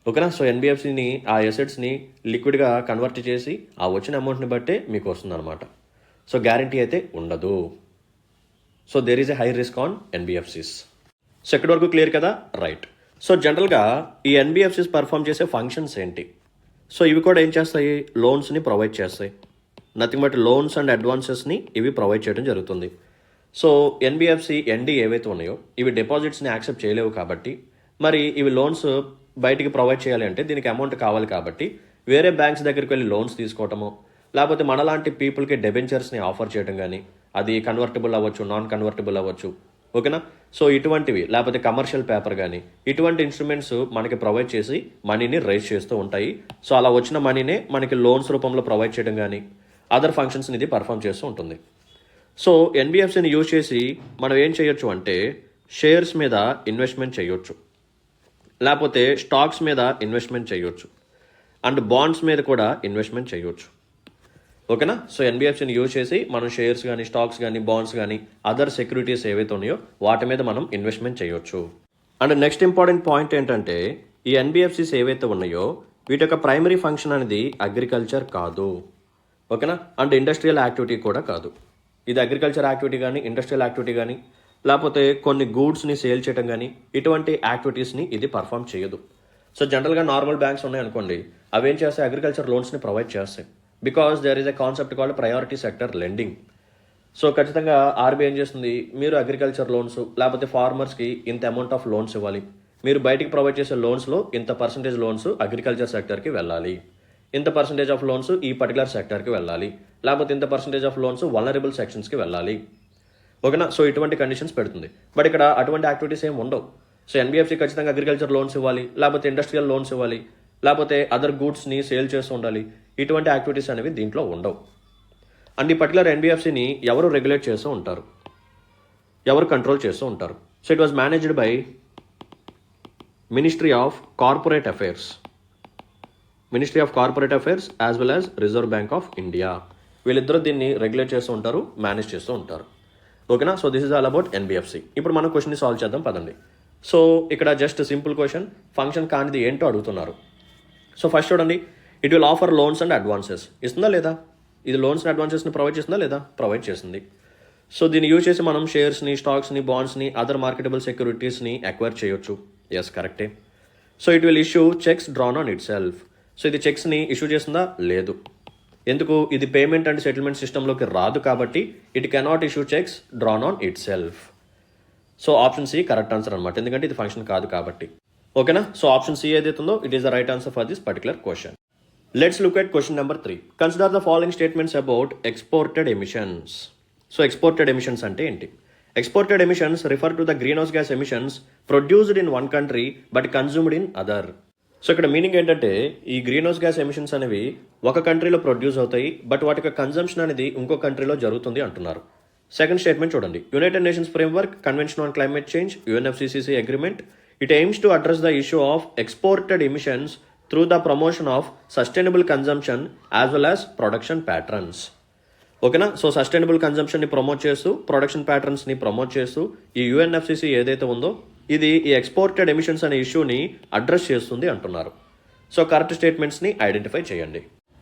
ఓకేనా? సో ఎన్బిఎఫ్సిని ఆ ఎసెట్స్ని లిక్విడ్గా కన్వర్ట్ చేసి ఆ వచ్చిన అమౌంట్ని బట్టే మీకు వస్తుంది అనమాట. సో గ్యారంటీ అయితే ఉండదు. So there is a high risk on NBFCs. So ఎక్కడి వరకు క్లియర్ కదా? రైట్. సో జనరల్గా ఈ ఎన్బిఎఫ్సిస్ పర్ఫామ్ చేసే ఫంక్షన్స్ ఏంటి? సో ఇవి కూడా ఏం చేస్తాయి? లోన్స్ని ప్రొవైడ్ చేస్తాయి. నథింగ్ బట్ లోన్స్ అండ్ అడ్వాన్సెస్ని ఇవి ప్రొవైడ్ చేయడం జరుగుతుంది. సో ఎన్బిఎఫ్సి ఎన్డి ఏవైతే ఉన్నాయో ఇవి డిపాజిట్స్ని యాక్సెప్ట్ చేయలేవు కాబట్టి, మరి ఇవి లోన్స్ బయటికి ప్రొవైడ్ చేయాలి అంటే దీనికి అమౌంట్ కావాలి కాబట్టి వేరే బ్యాంక్స్ దగ్గరికి వెళ్ళి లోన్స్ తీసుకోవటము, లేకపోతే మనలాంటి పీపుల్కి డెబెంచర్స్ని ఆఫర్ చేయడం కానీ, అది కన్వర్టబుల్ అవ్వచ్చు, నాన్ కన్వర్టబుల్ అవ్వచ్చు. ఓకేనా? సో ఇటువంటివి, లేకపోతే కమర్షియల్ పేపర్ కానీ, ఇటువంటి ఇన్స్ట్రుమెంట్స్ మనకి ప్రొవైడ్ చేసి మనీని రైజ్ చేస్తూ ఉంటాయి. సో అలా వచ్చిన మనీనే మనకి లోన్స్ రూపంలో ప్రొవైడ్ చేయడం కానీ అదర్ ఫంక్షన్స్ని ఇది పర్ఫామ్ చేస్తూ ఉంటుంది. సో ఎన్బిఎఫ్సిని యూజ్ చేసి మనం ఏం చేయొచ్చు అంటే షేర్స్ మీద ఇన్వెస్ట్మెంట్ చేయొచ్చు, లేకపోతే స్టాక్స్ మీద ఇన్వెస్ట్మెంట్ చేయొచ్చు, అండ్ బాండ్స్ మీద కూడా ఇన్వెస్ట్మెంట్ చేయొచ్చు. ఓకేనా? సో ఎన్బిఎఫ్సిని యూజ్ చేసి మనం షేర్స్ కానీ, స్టాక్స్ కానీ, బాండ్స్ కానీ, అదర్ సెక్యూరిటీస్ ఏవైతే ఉన్నాయో వాటి మీద మనం ఇన్వెస్ట్మెంట్ చేయొచ్చు. అండ్ నెక్స్ట్ ఇంపార్టెంట్ పాయింట్ ఏంటంటే ఈ ఎన్బిఎఫ్సిస్ ఏవైతే ఉన్నాయో వీటి యొక్క ప్రైమరీ ఫంక్షన్ అనేది అగ్రికల్చర్ కాదు. ఓకేనా? అండ్ ఇండస్ట్రియల్ యాక్టివిటీ కూడా కాదు. ఇది అగ్రికల్చర్ యాక్టివిటీ కానీ, ఇండస్ట్రియల్ యాక్టివిటీ కానీ, లేకపోతే కొన్ని గూడ్స్ని సేల్ చేయడం కానీ, ఇటువంటి యాక్టివిటీస్ని ఇది పర్ఫామ్ చేయదు. సో జనరల్గా నార్మల్ బ్యాంక్స్ ఉన్నాయనుకోండి, అవి ఏం చేస్తాయి? అగ్రికల్చర్ లోన్స్ని ప్రొవైడ్ చేస్తాయి. Because there is a concept called priority sector lending. So ఖచ్చితంగా ఆర్బీఐ ఏం చేస్తుంది? మీరు అగ్రికల్చర్ లోన్స్, లేకపోతే ఫార్మర్స్కి ఇంత అమౌంట్ ఆఫ్ లోన్స్ ఇవ్వాలి, మీరు బయటికి ప్రొవైడ్ చేసే లోన్స్లో ఇంత పర్సంటేజ్ లోన్స్ అగ్రికల్చర్ సెక్టర్కి వెళ్ళాలి, ఇంత పర్సంటేజ్ ఆఫ్ లోన్స్ ఈ పర్టికులర్ సెక్టర్కి వెళ్ళాలి, లేకపోతే ఇంత పర్సంటేజ్ ఆఫ్ లోన్స్ వల్నరబుల్ సెక్షన్స్కి వెళ్ళాలి. ఓకేనా? సో ఇటువంటి కండిషన్స్ పెడుతుంది. బట్ ఇక్కడ అటువంటి యాక్టివిటీస్ ఏమి ఉండవు. సో ఎన్బిఎఫ్సి ఖచ్చితంగా అగ్రికల్చర్ లోన్స్ ఇవ్వాలి, లేకపోతే ఇండస్ట్రియల్ లోన్స్ ఇవ్వాలి, లేకపోతే అదర్ గూడ్స్ని సేల్ చేస్తూ ఉండాలి. ఇటువంటి యాక్టివిటీస్ అనేవి దీంట్లో ఉండవు. అండ్ ఈ పర్టికులర్ ఎన్బిఎఫ్సిని ఎవరు రెగ్యులేట్ చేస్తూ ఉంటారు, ఎవరు కంట్రోల్ చేస్తూ ఉంటారు? So it was managed by ministry of corporate affairs, ministry of corporate affairs as well as reserve bank of India. వీళ్ళిద్దరూ దీన్ని రెగ్యులేట్ చేస్తూ ఉంటారు, మేనేజ్ చేస్తూ ఉంటారు. ఓకేనా? So this is all about NBFC. ఇప్పుడు మనం క్వశ్చన్ని సాల్వ్ చేద్దాం పదండి. సో ఇక్కడ జస్ట్ సింపుల్ క్వశ్చన్, ఫంక్షన్ కానిది ఏంటో అడుగుతున్నారు. సో ఫస్ట్ చూడండి, it will offer loans and advances. ఇస్తుందా లేదా? ఇది లోన్స్ అండ్ అడ్వాన్సెస్ని ప్రొవైడ్ చేస్తుందా లేదా? ప్రొవైడ్ చేస్తుంది. సో దీన్ని యూజ్ చేసి మనం షేర్స్ని, స్టాక్స్ని, బాండ్స్ని, అదర్ మార్కెటబుల్ సెక్యూరిటీస్ని అక్వైర్ చేయొచ్చు. ఎస్, కరెక్టే. So it will issue cheques drawn on itself. So ఇది చెక్స్ని ఇష్యూ చేస్తుందా? లేదు. ఎందుకు? ఇది పేమెంట్ అండ్ సెటిల్మెంట్ సిస్టంలోకి రాదు కాబట్టి it cannot issue cheques drawn on itself. So option C correct answer అనమాట, ఎందుకంటే ఇది ఫంక్షన్ కాదు కాబట్టి. ఓకేనా? సో ఆప్షన్ సి ఏదైతుందో it is the right answer for this particular question. Let's look at question number 3. Consider the following statements about exported emissions. So exported emissions అంటే ఏంటి? Exported emissions refer to the green house gas emissions produced in one country but consumed in other. So ఇక్కడ meaning ఏంటంటే ఈ green house gas emissions అనేవి ఒక కంట్రీలో produce అవుతాయి, but వాటి యొక్క కన్జంప్షన్ అనేది ఇంకో కంట్రీలో జరుగుతుంది అంటున్నారు. సెకండ్ స్టేట్మెంట్ చూడండి, United nations framework convention on climate change UNFCCC agreement it AIIMS to address the issue of exported emissions through the promotion of sustainable consumption as well as production patterns. ఓకేనా? So sustainable కన్జంప్షన్ని promote చేస్తూ, production ప్యాటర్న్స్ని promote చేస్తూ ఈ UNFCCC ఏదైతే ఉందో ఇది ఈ exported emissions అనే ఇష్యూని అడ్రస్ చేస్తుంది అంటున్నారు. సో కరెక్ట్ స్టేట్మెంట్స్ని ఐడెంటిఫై చేయండి.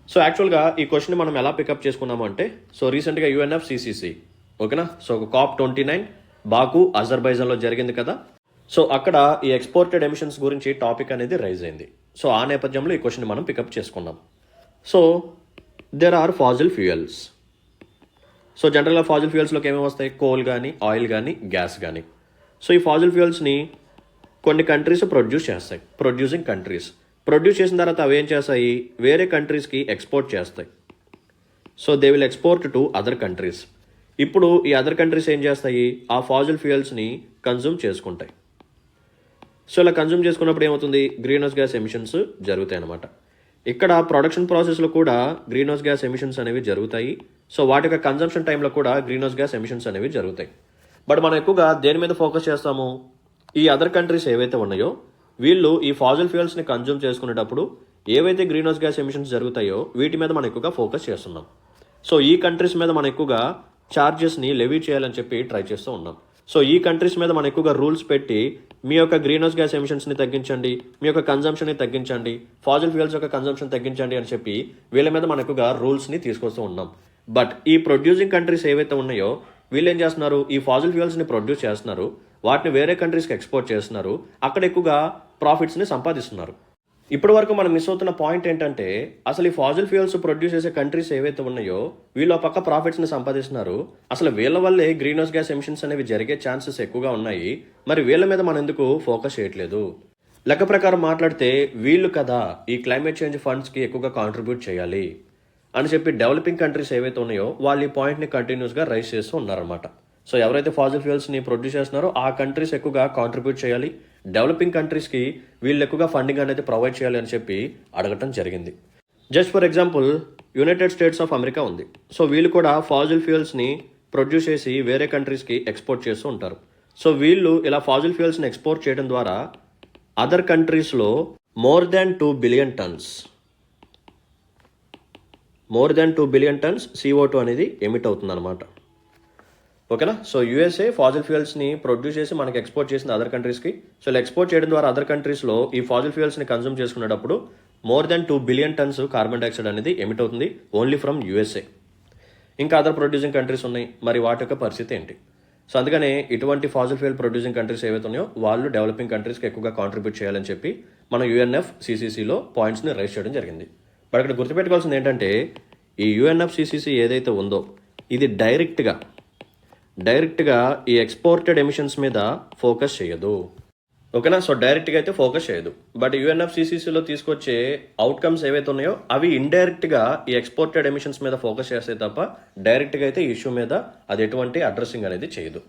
సో యాక్చువల్గా ఈ క్వశ్చన్ మనం ఎలా పికప్ చేసుకున్నాము అంటే, సో రీసెంట్గా యుఎన్ఎఫ్సిసిసి, ఓకేనా, సో COP29 బాకు అజర్బైజాన్లో జరిగింది కదా. సో అక్కడ ఈ ఎక్స్పోర్టెడ్ ఎమిషన్స్ గురించి టాపిక్ అనేది రైజ్ అయింది. సో ఆ నేపథ్యంలో ఈ క్వశ్చన్ మనం పికప్ చేసుకున్నాం. So there are fossil fuels. So జనరల్గా ఫాజిల్ ఫ్యూయల్స్లోకి ఏమేమి వస్తాయి? కోల్ కానీ, ఆయిల్ కానీ, గ్యాస్ కానీ. సో ఈ ఫాజిల్ ఫ్యూయల్స్ని కొన్ని కంట్రీస్ ప్రొడ్యూస్ చేస్తాయి, ప్రొడ్యూసింగ్ కంట్రీస్. ప్రొడ్యూస్ చేసిన తర్వాత అవి ఏం చేస్తాయి? వేరే కంట్రీస్కి ఎక్స్పోర్ట్ చేస్తాయి. So they will export to other countries. ఇప్పుడు ఈ అదర్ కంట్రీస్ ఏం చేస్తాయి? ఆ ఫాజిల్ ఫ్యూయల్స్ని కన్జ్యూమ్ చేసుకుంటాయి. సో ఇలా కన్జ్యూమ్ చేసుకున్నప్పుడు ఏమవుతుంది, గ్రీన్ హౌస్ గ్యాస్ ఎమిషన్స్ జరుగుతాయి అనమాట. ఇక్కడ ప్రొడక్షన్ ప్రాసెస్లో కూడా గ్రీన్ హౌస్ గ్యాస్ ఎమిషన్స్ అనేవి జరుగుతాయి. సో వాటి యొక్క కన్జంప్షన్ టైంలో కూడా గ్రీన్ హౌస్ గ్యాస్ ఎమిషన్స్ అనేవి జరుగుతాయి. బట్ మనం ఎక్కువగా దేని మీద ఫోకస్ చేస్తాము, ఈ అదర్ కంట్రీస్ ఏవైతే ఉన్నాయో వీళ్ళు ఈ ఫాజిల్ ఫ్యూయల్స్ని కన్జ్యూమ్ చేసుకునేటప్పుడు ఏవైతే గ్రీన్ హౌస్ గ్యాస్ ఎమిషన్స్ జరుగుతాయో వీటి మీద మనం ఎక్కువగా ఫోకస్ చేస్తున్నాం. సో ఈ కంట్రీస్ మీద మనం ఎక్కువగా ఛార్జెస్ని లెవీ చేయాలని చెప్పి ట్రై చేస్తూ ఉన్నాం. సో ఈ కంట్రీస్ మీద మనం ఎక్కువగా రూల్స్ పెట్టి మీ యొక్క గ్రీన్ హౌస్ గ్యాస్ ఎమిషన్స్ని తగ్గించండి, మీ యొక్క కన్జంప్షన్ని తగ్గించండి, ఫాజిల్ ఫ్యూయల్స్ యొక్క కన్జంప్షన్ తగ్గించండి అని చెప్పి వీళ్ళ మీద మనం ఎక్కువగా రూల్స్ని తీసుకొస్తూ ఉన్నాం. బట్ ఈ ప్రొడ్యూసింగ్ కంట్రీస్ ఏవైతే ఉన్నాయో వీళ్ళు ఏం చేస్తున్నారు, ఈ ఫాజిల్ ఫ్యూయల్స్ని ప్రొడ్యూస్ చేస్తున్నారు, వాటిని వేరే కంట్రీస్కి ఎక్స్పోర్ట్ చేస్తున్నారు, అక్కడ ఎక్కువగా ప్రాఫిట్స్ని సంపాదిస్తున్నారు. ఇప్పటి వరకు మనం మిస్ అవుతున్న పాయింట్ ఏంటంటే అసలు ఈ ఫాజిల్ ఫ్యూయల్స్ ప్రొడ్యూస్ చేసే కంట్రీస్ ఏవైతే ఉన్నాయో వీళ్ళు ఆ పక్క ప్రాఫిట్స్ని సంపాదిస్తున్నారు. అసలు వీళ్ళ వల్లే గ్రీన్ హౌస్ గ్యాస్ ఎమిషన్స్ అనేవి జరిగే ఛాన్సెస్ ఎక్కువగా ఉన్నాయి. మరి వీళ్ళ మీద మనం ఎందుకు ఫోకస్ చేయట్లేదు? లెక్క ప్రకారం మాట్లాడితే వీళ్ళు కదా ఈ క్లైమేట్ చేంజ్ ఫండ్స్కి ఎక్కువగా కాంట్రిబ్యూట్ చేయాలి అని చెప్పి డెవలపింగ్ కంట్రీస్ ఏవైతే ఉన్నాయో వాళ్ళు ఈ పాయింట్ని కంటిన్యూస్గా రైజ్ చేస్తూ ఉన్నారన్నమాట. సో ఎవరైతే ఫాజిల్ ఫ్యూయల్స్ని ప్రొడ్యూస్ చేస్తున్నారో ఆ కంట్రీస్ ఎక్కువగా కాంట్రిబ్యూట్ చేయాలి, డెవలపింగ్ కంట్రీస్కి వీళ్ళు ఎక్కువగా ఫండింగ్ అనేది ప్రొవైడ్ చేయాలి అని చెప్పి అడగటం జరిగింది. Just for example United states of America ఉంది. సో వీళ్ళు కూడా ఫాజిల్ ఫ్యూయల్స్ని ప్రొడ్యూస్ చేసి వేరే కంట్రీస్కి ఎక్స్పోర్ట్ చేస్తూ ఉంటారు. సో వీళ్ళు ఇలా ఫాజిల్ ఫ్యూయల్స్ని ఎక్స్పోర్ట్ చేయడం ద్వారా అదర్ కంట్రీస్లో more than 2 billion turns CO2 అనేది ఎమిట్ అవుతుంది అనమాట. ఓకేనా. సో యూఎస్ఏ ఫాజిల్ ఫ్యూయల్స్ని ప్రొడ్యూస్ చేసి మనకి ఎక్స్పోర్ట్ చేసింది అదర్ కంట్రీస్కి. సో ఇలా ఎక్స్పోర్ట్ చేయడం ద్వారా అదర్ కంట్రీస్లో ఈ ఫాజిల్ ఫ్యూయల్స్ని కన్జ్యూమ్ చేసుకునేటప్పుడు more than 2 billion turns carbon dioxide అనేది ఎమిట్ అవుతుంది ఓన్లీ ఫ్రమ్ యూఎస్ఏ. ఇంకా అదర్ ప్రొడ్యూసింగ్ కంట్రీస్ ఉన్నాయి, మరి వాటి యొక్క పరిస్థితి ఏంటి? సో అందుకనే ఇటువంటి ఫాజిల్ ఫ్యూయల్ ప్రొడ్యూసింగ్ కంట్రీస్ ఏవైతే ఉన్నాయో వాళ్ళు డెవలపింగ్ కంట్రీస్కి ఎక్కువగా కాంట్రిబ్యూట్ చేయాలని చెప్పి మన UNFCCCలో పాయింట్స్ని రైజ్ చేయడం జరిగింది. బట్ ఇక్కడ గుర్తుపెట్టుకోవాల్సింది ఏంటంటే ఈ UNFCCC ఏదైతే ఉందో ఇది డైరెక్ట్గా ఈ ఎక్స్పోర్టెడ్ ఎమిషన్స్ మీద ఫోకస్ చేయదు. ఓకేనా. సో డైరెక్ట్గా అయితే ఫోకస్ చేయదు. బట్ UNFCCCలో తీసుకొచ్చే అవుట్కమ్స్ ఏవైతే ఉన్నాయో అవి ఇండైరెక్ట్గా ఈ ఎక్స్పోర్టెడ్ ఎమిషన్స్ మీద ఫోకస్ చేస్తాయి తప్ప డైరెక్ట్గా అయితే ఈ ఇష్యూ మీద అది ఎటువంటి అడ్రస్సింగ్ అనేది చేయదు.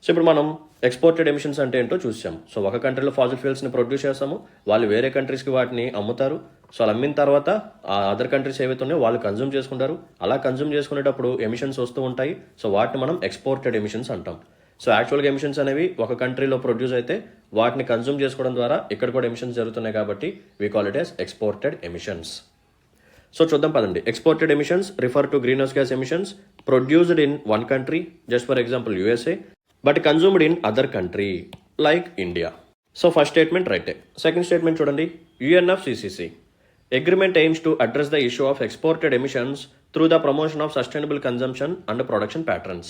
సో ఇప్పుడు మనం ఎక్స్పోర్టెడ్ ఎమిషన్స్ అంటే ఏంటో చూసాం. సో ఒక కంట్రీలో ఫాజిల్ ఫ్యూయల్స్ని ప్రొడ్యూస్ చేస్తాము, వాళ్ళు వేరే కంట్రీస్కి వాటిని అమ్ముతారు. సో అలా అమ్మిన తర్వాత ఆ అదర్ కంట్రీస్ ఏవైతే ఉన్నాయో వాళ్ళు కన్జ్యూమ్ చేసుకుంటారు. అలా కన్జ్యూమ్ చేసుకునేటప్పుడు ఎమిషన్స్ వస్తూ ఉంటాయి. సో వాటిని మనం ఎక్స్పోర్టెడ్ ఎమిషన్స్ అంటాం. సో యాక్చువల్గా ఎమిషన్స్ అనేవి ఒక కంట్రీలో ప్రొడ్యూస్ అయితే వాటిని కన్జ్యూమ్ చేసుకోవడం ద్వారా ఇక్కడ కూడా ఎమిషన్స్ జరుగుతున్నాయి కాబట్టి we call it as exported emissions. So చూద్దాం పదండి. Exported emissions refer to green house gas emissions produced in one country, just for example USA, but consumed in other country like India. So first statement రైటే. Second statement చూడండి. UNFCCC agreement AIIMS to address the issue of exported emissions through the promotion of sustainable consumption and production patterns.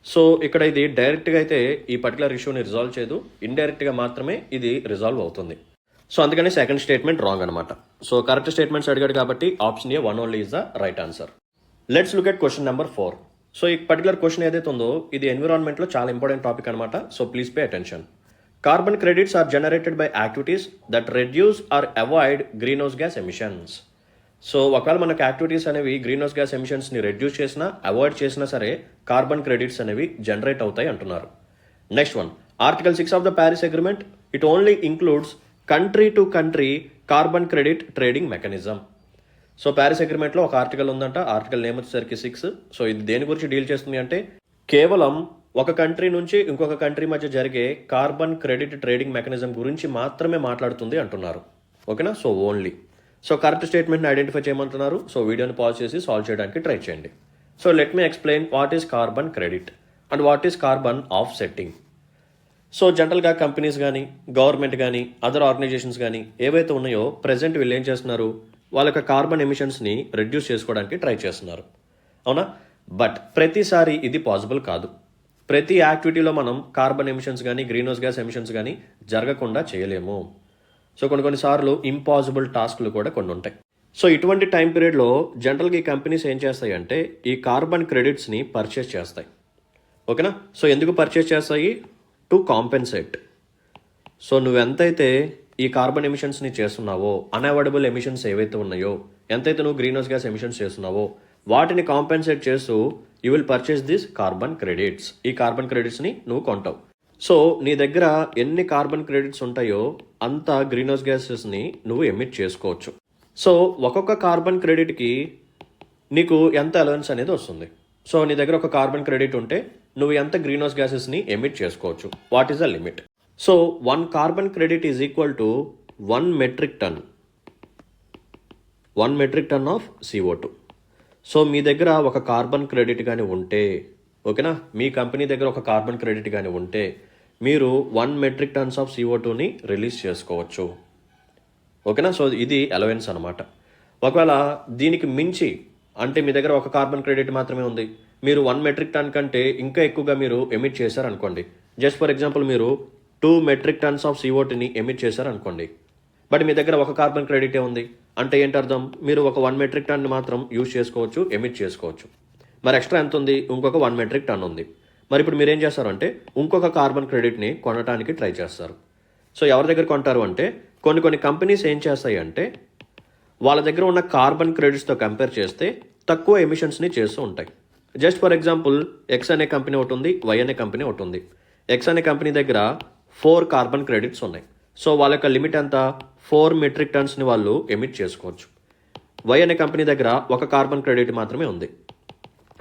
So ఇక్కడ ఇది డైరెక్ట్గా అయితే ఈ particular ఇష్యూని resolve చేయదు, ఇండైరెక్ట్గా మాత్రమే ఇది రిజాల్వ్ అవుతుంది. సో అందుకని సెకండ్ స్టేట్మెంట్ రాంగ్ అనమాట. సో కరెక్ట్ స్టేట్మెంట్స్ అడిగాడు కాబట్టి option A 1 only is the right answer. Let's look at question number 4. So ఈ పర్టికులర్ క్వశ్చన్ ఏదైతే ఉందో ఇది ఎన్విరాన్మెంట్లో చాలా ఇంపార్టెంట్ టాపిక్ అనమాట. So please pay attention. Carbon credits are generated by activities that reduce or avoid green house gas emissions. So ఒకవేళ మనకు activities అనేవి గ్రీన్ హౌస్ గ్యాస్ ఎమిషన్స్ని రెడ్యూస్ చేసినా అవాయిడ్ చేసినా సరే కార్బన్ క్రెడిట్స్ అనేవి జనరేట్ అవుతాయి అంటున్నారు. Next one, article 6 of the Paris agreement it only includes country to country carbon credit trading mechanism. So Paris అగ్రిమెంట్లో ఒక ఆర్టికల్ ఉందంట, ఆర్టికల్ నేమ్ వచ్చేసరికి 6. సో ఇది దేని గురించి డీల్ చేస్తుంది అంటే కేవలం ఒక కంట్రీ నుంచి ఇంకొక కంట్రీ మధ్య జరిగే కార్బన్ క్రెడిట్ ట్రేడింగ్ మెకానిజం గురించి మాత్రమే మాట్లాడుతుంది అంటున్నారు. ఓకేనా. So only. సో కరెక్ట్ స్టేట్మెంట్ని ఐడెంటిఫై చేయమంటున్నారు. సో వీడియోని పాజ్ చేసి సాల్వ్ చేయడానికి ట్రై చేయండి. So let me explain what is carbon credit and what is carbon offsetting. So జనరల్గా కంపెనీస్ కానీ గవర్నమెంట్ కానీ అదర్ ఆర్గనైజేషన్స్ కానీ ఏవైతే ఉన్నాయో ప్రెజెంట్ వీళ్ళు ఏం చేస్తున్నారు, వాళ్ళ యొక్క కార్బన్ ఎమిషన్స్ని రెడ్యూస్ చేసుకోవడానికి ట్రై చేస్తున్నారు. అవునా. బట్ ప్రతిసారి ఇది పాసిబుల్ కాదు. ప్రతి యాక్టివిటీలో మనం కార్బన్ ఎమిషన్స్ కానీ గ్రీన్ హౌస్ గ్యాస్ ఎమిషన్స్ కానీ జరగకుండా చేయలేము. సో కొన్నిసార్లు ఇంపాసిబుల్ టాస్క్లు కూడా కొన్ని ఉంటాయి. సో ఇటువంటి టైం పీరియడ్లో జనరల్గా ఈ కంపెనీస్ ఏం చేస్తాయి అంటే ఈ కార్బన్ క్రెడిట్స్ని పర్చేస్ చేస్తాయి. ఓకేనా. సో ఎందుకు పర్చేస్ చేస్తాయి? To compensate. సో నువ్వెంతైతే ఈ కార్బన్ ఎమిషన్స్ని చేస్తున్నావో, అన్అవాయిడబుల్ ఎమిషన్స్ ఏవైతే ఉన్నాయో, ఎంతైతే నువ్వు గ్రీన్ హౌస్ గ్యాస్ ఎమిషన్స్ చేస్తున్నావో వాటిని కాంపెన్సేట్ చేస్తూ you will purchase this carbon credits. ఈ కార్బన్ క్రెడిట్స్ని నువ్వు కొంటావు. సో నీ దగ్గర ఎన్ని కార్బన్ క్రెడిట్స్ ఉంటాయో అంత గ్రీన్ హౌస్ గ్యాసెస్ని నువ్వు ఎమిట్ చేసుకోవచ్చు. సో ఒక్కొక్క కార్బన్ క్రెడిట్కి నీకు ఎంత అలవెన్స్ అనేది వస్తుంది. సో నీ దగ్గర ఒక కార్బన్ క్రెడిట్ ఉంటే నువ్వు ఎంత గ్రీన్ హౌస్ గ్యాసెస్ని ఎమిట్ చేసుకోవచ్చు. What is the limit? So 1 carbon credit is equal to 1 metric tonne of CO2. So మీ దగ్గర ఒక కార్బన్ క్రెడిట్ కానీ ఉంటే, ఓకేనా, మీ కంపెనీ దగ్గర ఒక కార్బన్ క్రెడిట్ కానీ ఉంటే మీరు 1 మెట్రిక్ టన్స్ ఆఫ్ CO2ని రిలీజ్ చేసుకోవచ్చు. ఓకేనా. సో ఇది అలవెన్స్ అనమాట. ఒకవేళ దీనికి మించి అంటే మీ దగ్గర ఒక కార్బన్ క్రెడిట్ మాత్రమే ఉంది, మీరు 1 మెట్రిక్ టన్ కంటే ఇంకా ఎక్కువగా మీరు ఎమిట్ చేశారనుకోండి. జస్ట్ ఫర్ ఎగ్జాంపుల్ మీరు 2 మెట్రిక్ టన్స్ ఆఫ్ CO2ని ఎమిట్ చేశారనుకోండి, బట్ మీ దగ్గర ఒక కార్బన్ క్రెడిటే ఉంది అంటే ఏంటి అర్థం? మీరు ఒక 1 మెట్రిక్ టన్ మాత్రం యూజ్ చేసుకోవచ్చు, ఎమిట్ చేసుకోవచ్చు. మరి ఎక్స్ట్రా ఎంత ఉంది? ఇంకొక 1 మెట్రిక్ టన్ ఉంది. మరి ఇప్పుడు మీరు ఏం చేస్తారు అంటే ఇంకొక కార్బన్ క్రెడిట్ని కొనడానికి ట్రై చేస్తారు. సో ఎవరి దగ్గర కొంటారు అంటే కొన్ని కంపెనీస్ ఏం చేస్తాయి అంటే వాళ్ళ దగ్గర ఉన్న కార్బన్ క్రెడిట్స్తో కంపేర్ చేస్తే తక్కువ ఎమిషన్స్ని చేస్తూ ఉంటాయి. జస్ట్ ఫర్ ఎగ్జాంపుల్ ఎక్స్ అనే కంపెనీ ఒకటి ఉంది, వై అనే కంపెనీ ఒకటి ఉంది. ఎక్స్ అనే కంపెనీ దగ్గర 4 కార్బన్ క్రెడిట్స్ ఉన్నాయి. సో వాళ్ళ యొక్క లిమిట్ ఎంత? 4 మెట్రిక్ టన్స్ని వాళ్ళు ఎమిట్ చేసుకోవచ్చు. వై అనే కంపెనీ దగ్గర ఒక కార్బన్ క్రెడిట్ మాత్రమే ఉంది.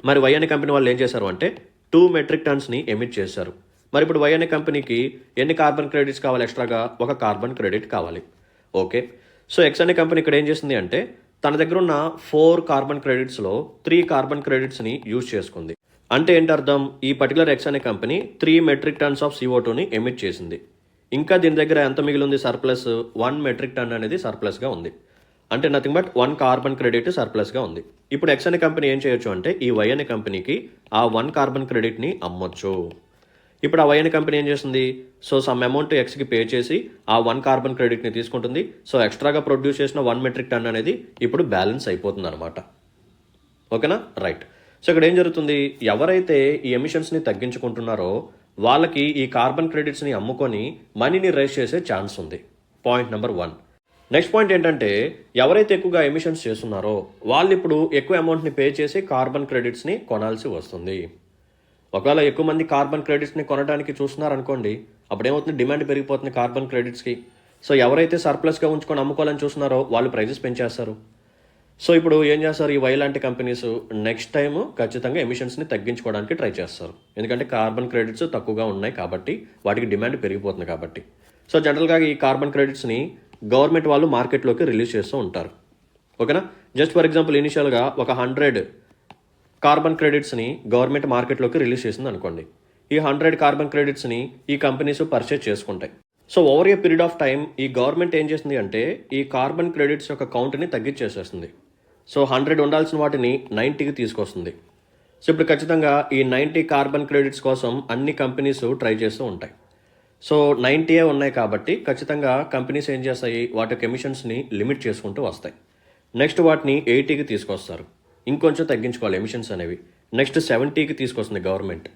మరి వై అనే కంపెనీ వాళ్ళు ఏం చేశారు అంటే 2 మెట్రిక్ టన్స్ని ఎమిట్ చేశారు. మరి ఇప్పుడు వై అనే కంపెనీకి ఎన్ని కార్బన్ క్రెడిట్స్ కావాలి? ఎక్స్ట్రాగా ఒక కార్బన్ క్రెడిట్ కావాలి. ఓకే. సో ఎక్స్ అనే కంపెనీ ఇక్కడ ఏం చేసింది అంటే తన దగ్గర ఉన్న 4 కార్బన్ క్రెడిట్స్లో 3 కార్బన్ క్రెడిట్స్ని యూజ్ చేసుకుంది. అంటే ఏంటి అర్థం? ఈ పర్టికులర్ ఎక్స్ అనే కంపెనీ 3 మెట్రిక్ టన్స్ ఆఫ్ CO2ని ఎమిట్ చేసింది. ఇంకా దీని దగ్గర ఎంత మిగిలి ఉంది? సర్ప్లస్ 1 మెట్రిక్ టన్ అనేది సర్ప్లస్గా ఉంది. అంటే నథింగ్ బట్ 1 కార్బన్ క్రెడిట్ సర్ప్లస్గా ఉంది. ఇప్పుడు ఎక్స్ అనే కంపెనీ ఏం చేయొచ్చు అంటే ఈ వై అనే కంపెనీకి ఆ 1 కార్బన్ క్రెడిట్ని అమ్మొచ్చు. ఇప్పుడు ఆ వై అనే కంపెనీ ఏం చేస్తుంది? సో సమ్ అమౌంట్ ఎక్స్కి పే చేసి ఆ 1 కార్బన్ క్రెడిట్ని తీసుకుంటుంది. సో ఎక్స్ట్రాగా ప్రొడ్యూస్ చేసిన 1 మెట్రిక్ టన్ అనేది ఇప్పుడు బ్యాలెన్స్ అయిపోతుంది అనమాట. ఓకేనా, రైట్. సో ఇక్కడ ఏం జరుగుతుంది? ఎవరైతే ఈ ఎమిషన్స్ని తగ్గించుకుంటున్నారో వాళ్ళకి ఈ కార్బన్ క్రెడిట్స్ని అమ్ముకొని మనీని రైజ్ చేసే ఛాన్స్ ఉంది. Point number 1. నెక్స్ట్ పాయింట్ ఏంటంటే ఎవరైతే ఎక్కువగా ఎమిషన్స్ చేస్తున్నారో వాళ్ళు ఇప్పుడు ఎక్కువ అమౌంట్ని పే చేసి కార్బన్ క్రెడిట్స్ని కొనాల్సి వస్తుంది. ఒకవేళ ఎక్కువ మంది కార్బన్ క్రెడిట్స్ని కొనడానికి చూస్తున్నారనుకోండి, అప్పుడు ఏమవుతుంది? డిమాండ్ పెరిగిపోతుంది కార్బన్ క్రెడిట్స్కి. సో ఎవరైతే సర్ప్లస్గా ఉంచుకొని అమ్ముకోవాలని చూస్తున్నారో వాళ్ళు ప్రైజెస్ పెంచేస్తారు. సో ఇప్పుడు ఏం చేస్తారు? ఈ వై లాంటి కంపెనీస్ నెక్స్ట్ టైం ఖచ్చితంగా ఎమిషన్స్ని తగ్గించుకోవడానికి ట్రై చేస్తారు. ఎందుకంటే కార్బన్ క్రెడిట్స్ తక్కువగా ఉన్నాయి కాబట్టి, వాటికి డిమాండ్ పెరిగిపోతుంది కాబట్టి. సో జనరల్గా ఈ కార్బన్ క్రెడిట్స్ని గవర్నమెంట్ వాళ్ళు మార్కెట్లోకి రిలీజ్ చేస్తూ ఉంటారు. ఓకేనా. జస్ట్ ఫర్ ఎగ్జాంపుల్ ఇనిషియల్గా ఒక 100 కార్బన్ క్రెడిట్స్ని గవర్నమెంట్ మార్కెట్లోకి రిలీజ్ చేసింది అనుకోండి. ఈ 100 కార్బన్ క్రెడిట్స్ని ఈ కంపెనీస్ పర్చేజ్ చేసుకుంటాయి. So over a period of time ఈ గవర్నమెంట్ ఏం చేస్తుంది అంటే ఈ కార్బన్ క్రెడిట్స్ యొక్క కౌంట్ని తగ్గించేసేస్తుంది. సో 100 ఉండాల్సిన వాటిని 90కి తీసుకొస్తుంది. సో ఇప్పుడు ఖచ్చితంగా ఈ 90 కార్బన్ క్రెడిట్స్ కోసం అన్ని కంపెనీస్ ట్రై చేస్తూ ఉంటాయి. సో 90 ఉన్నాయి కాబట్టి ఖచ్చితంగా కంపెనీస్ ఏం చేస్తాయి? వాటి యొక్క ఎమిషన్స్ని లిమిట్ చేసుకుంటూ వస్తాయి. నెక్స్ట్ వాటిని 80కి తీసుకొస్తారు. ఇంకొంచెం తగ్గించుకోవాలి ఎమిషన్స్ అనేవి. నెక్స్ట్ 70కి తీసుకొస్తుంది గవర్నమెంట్.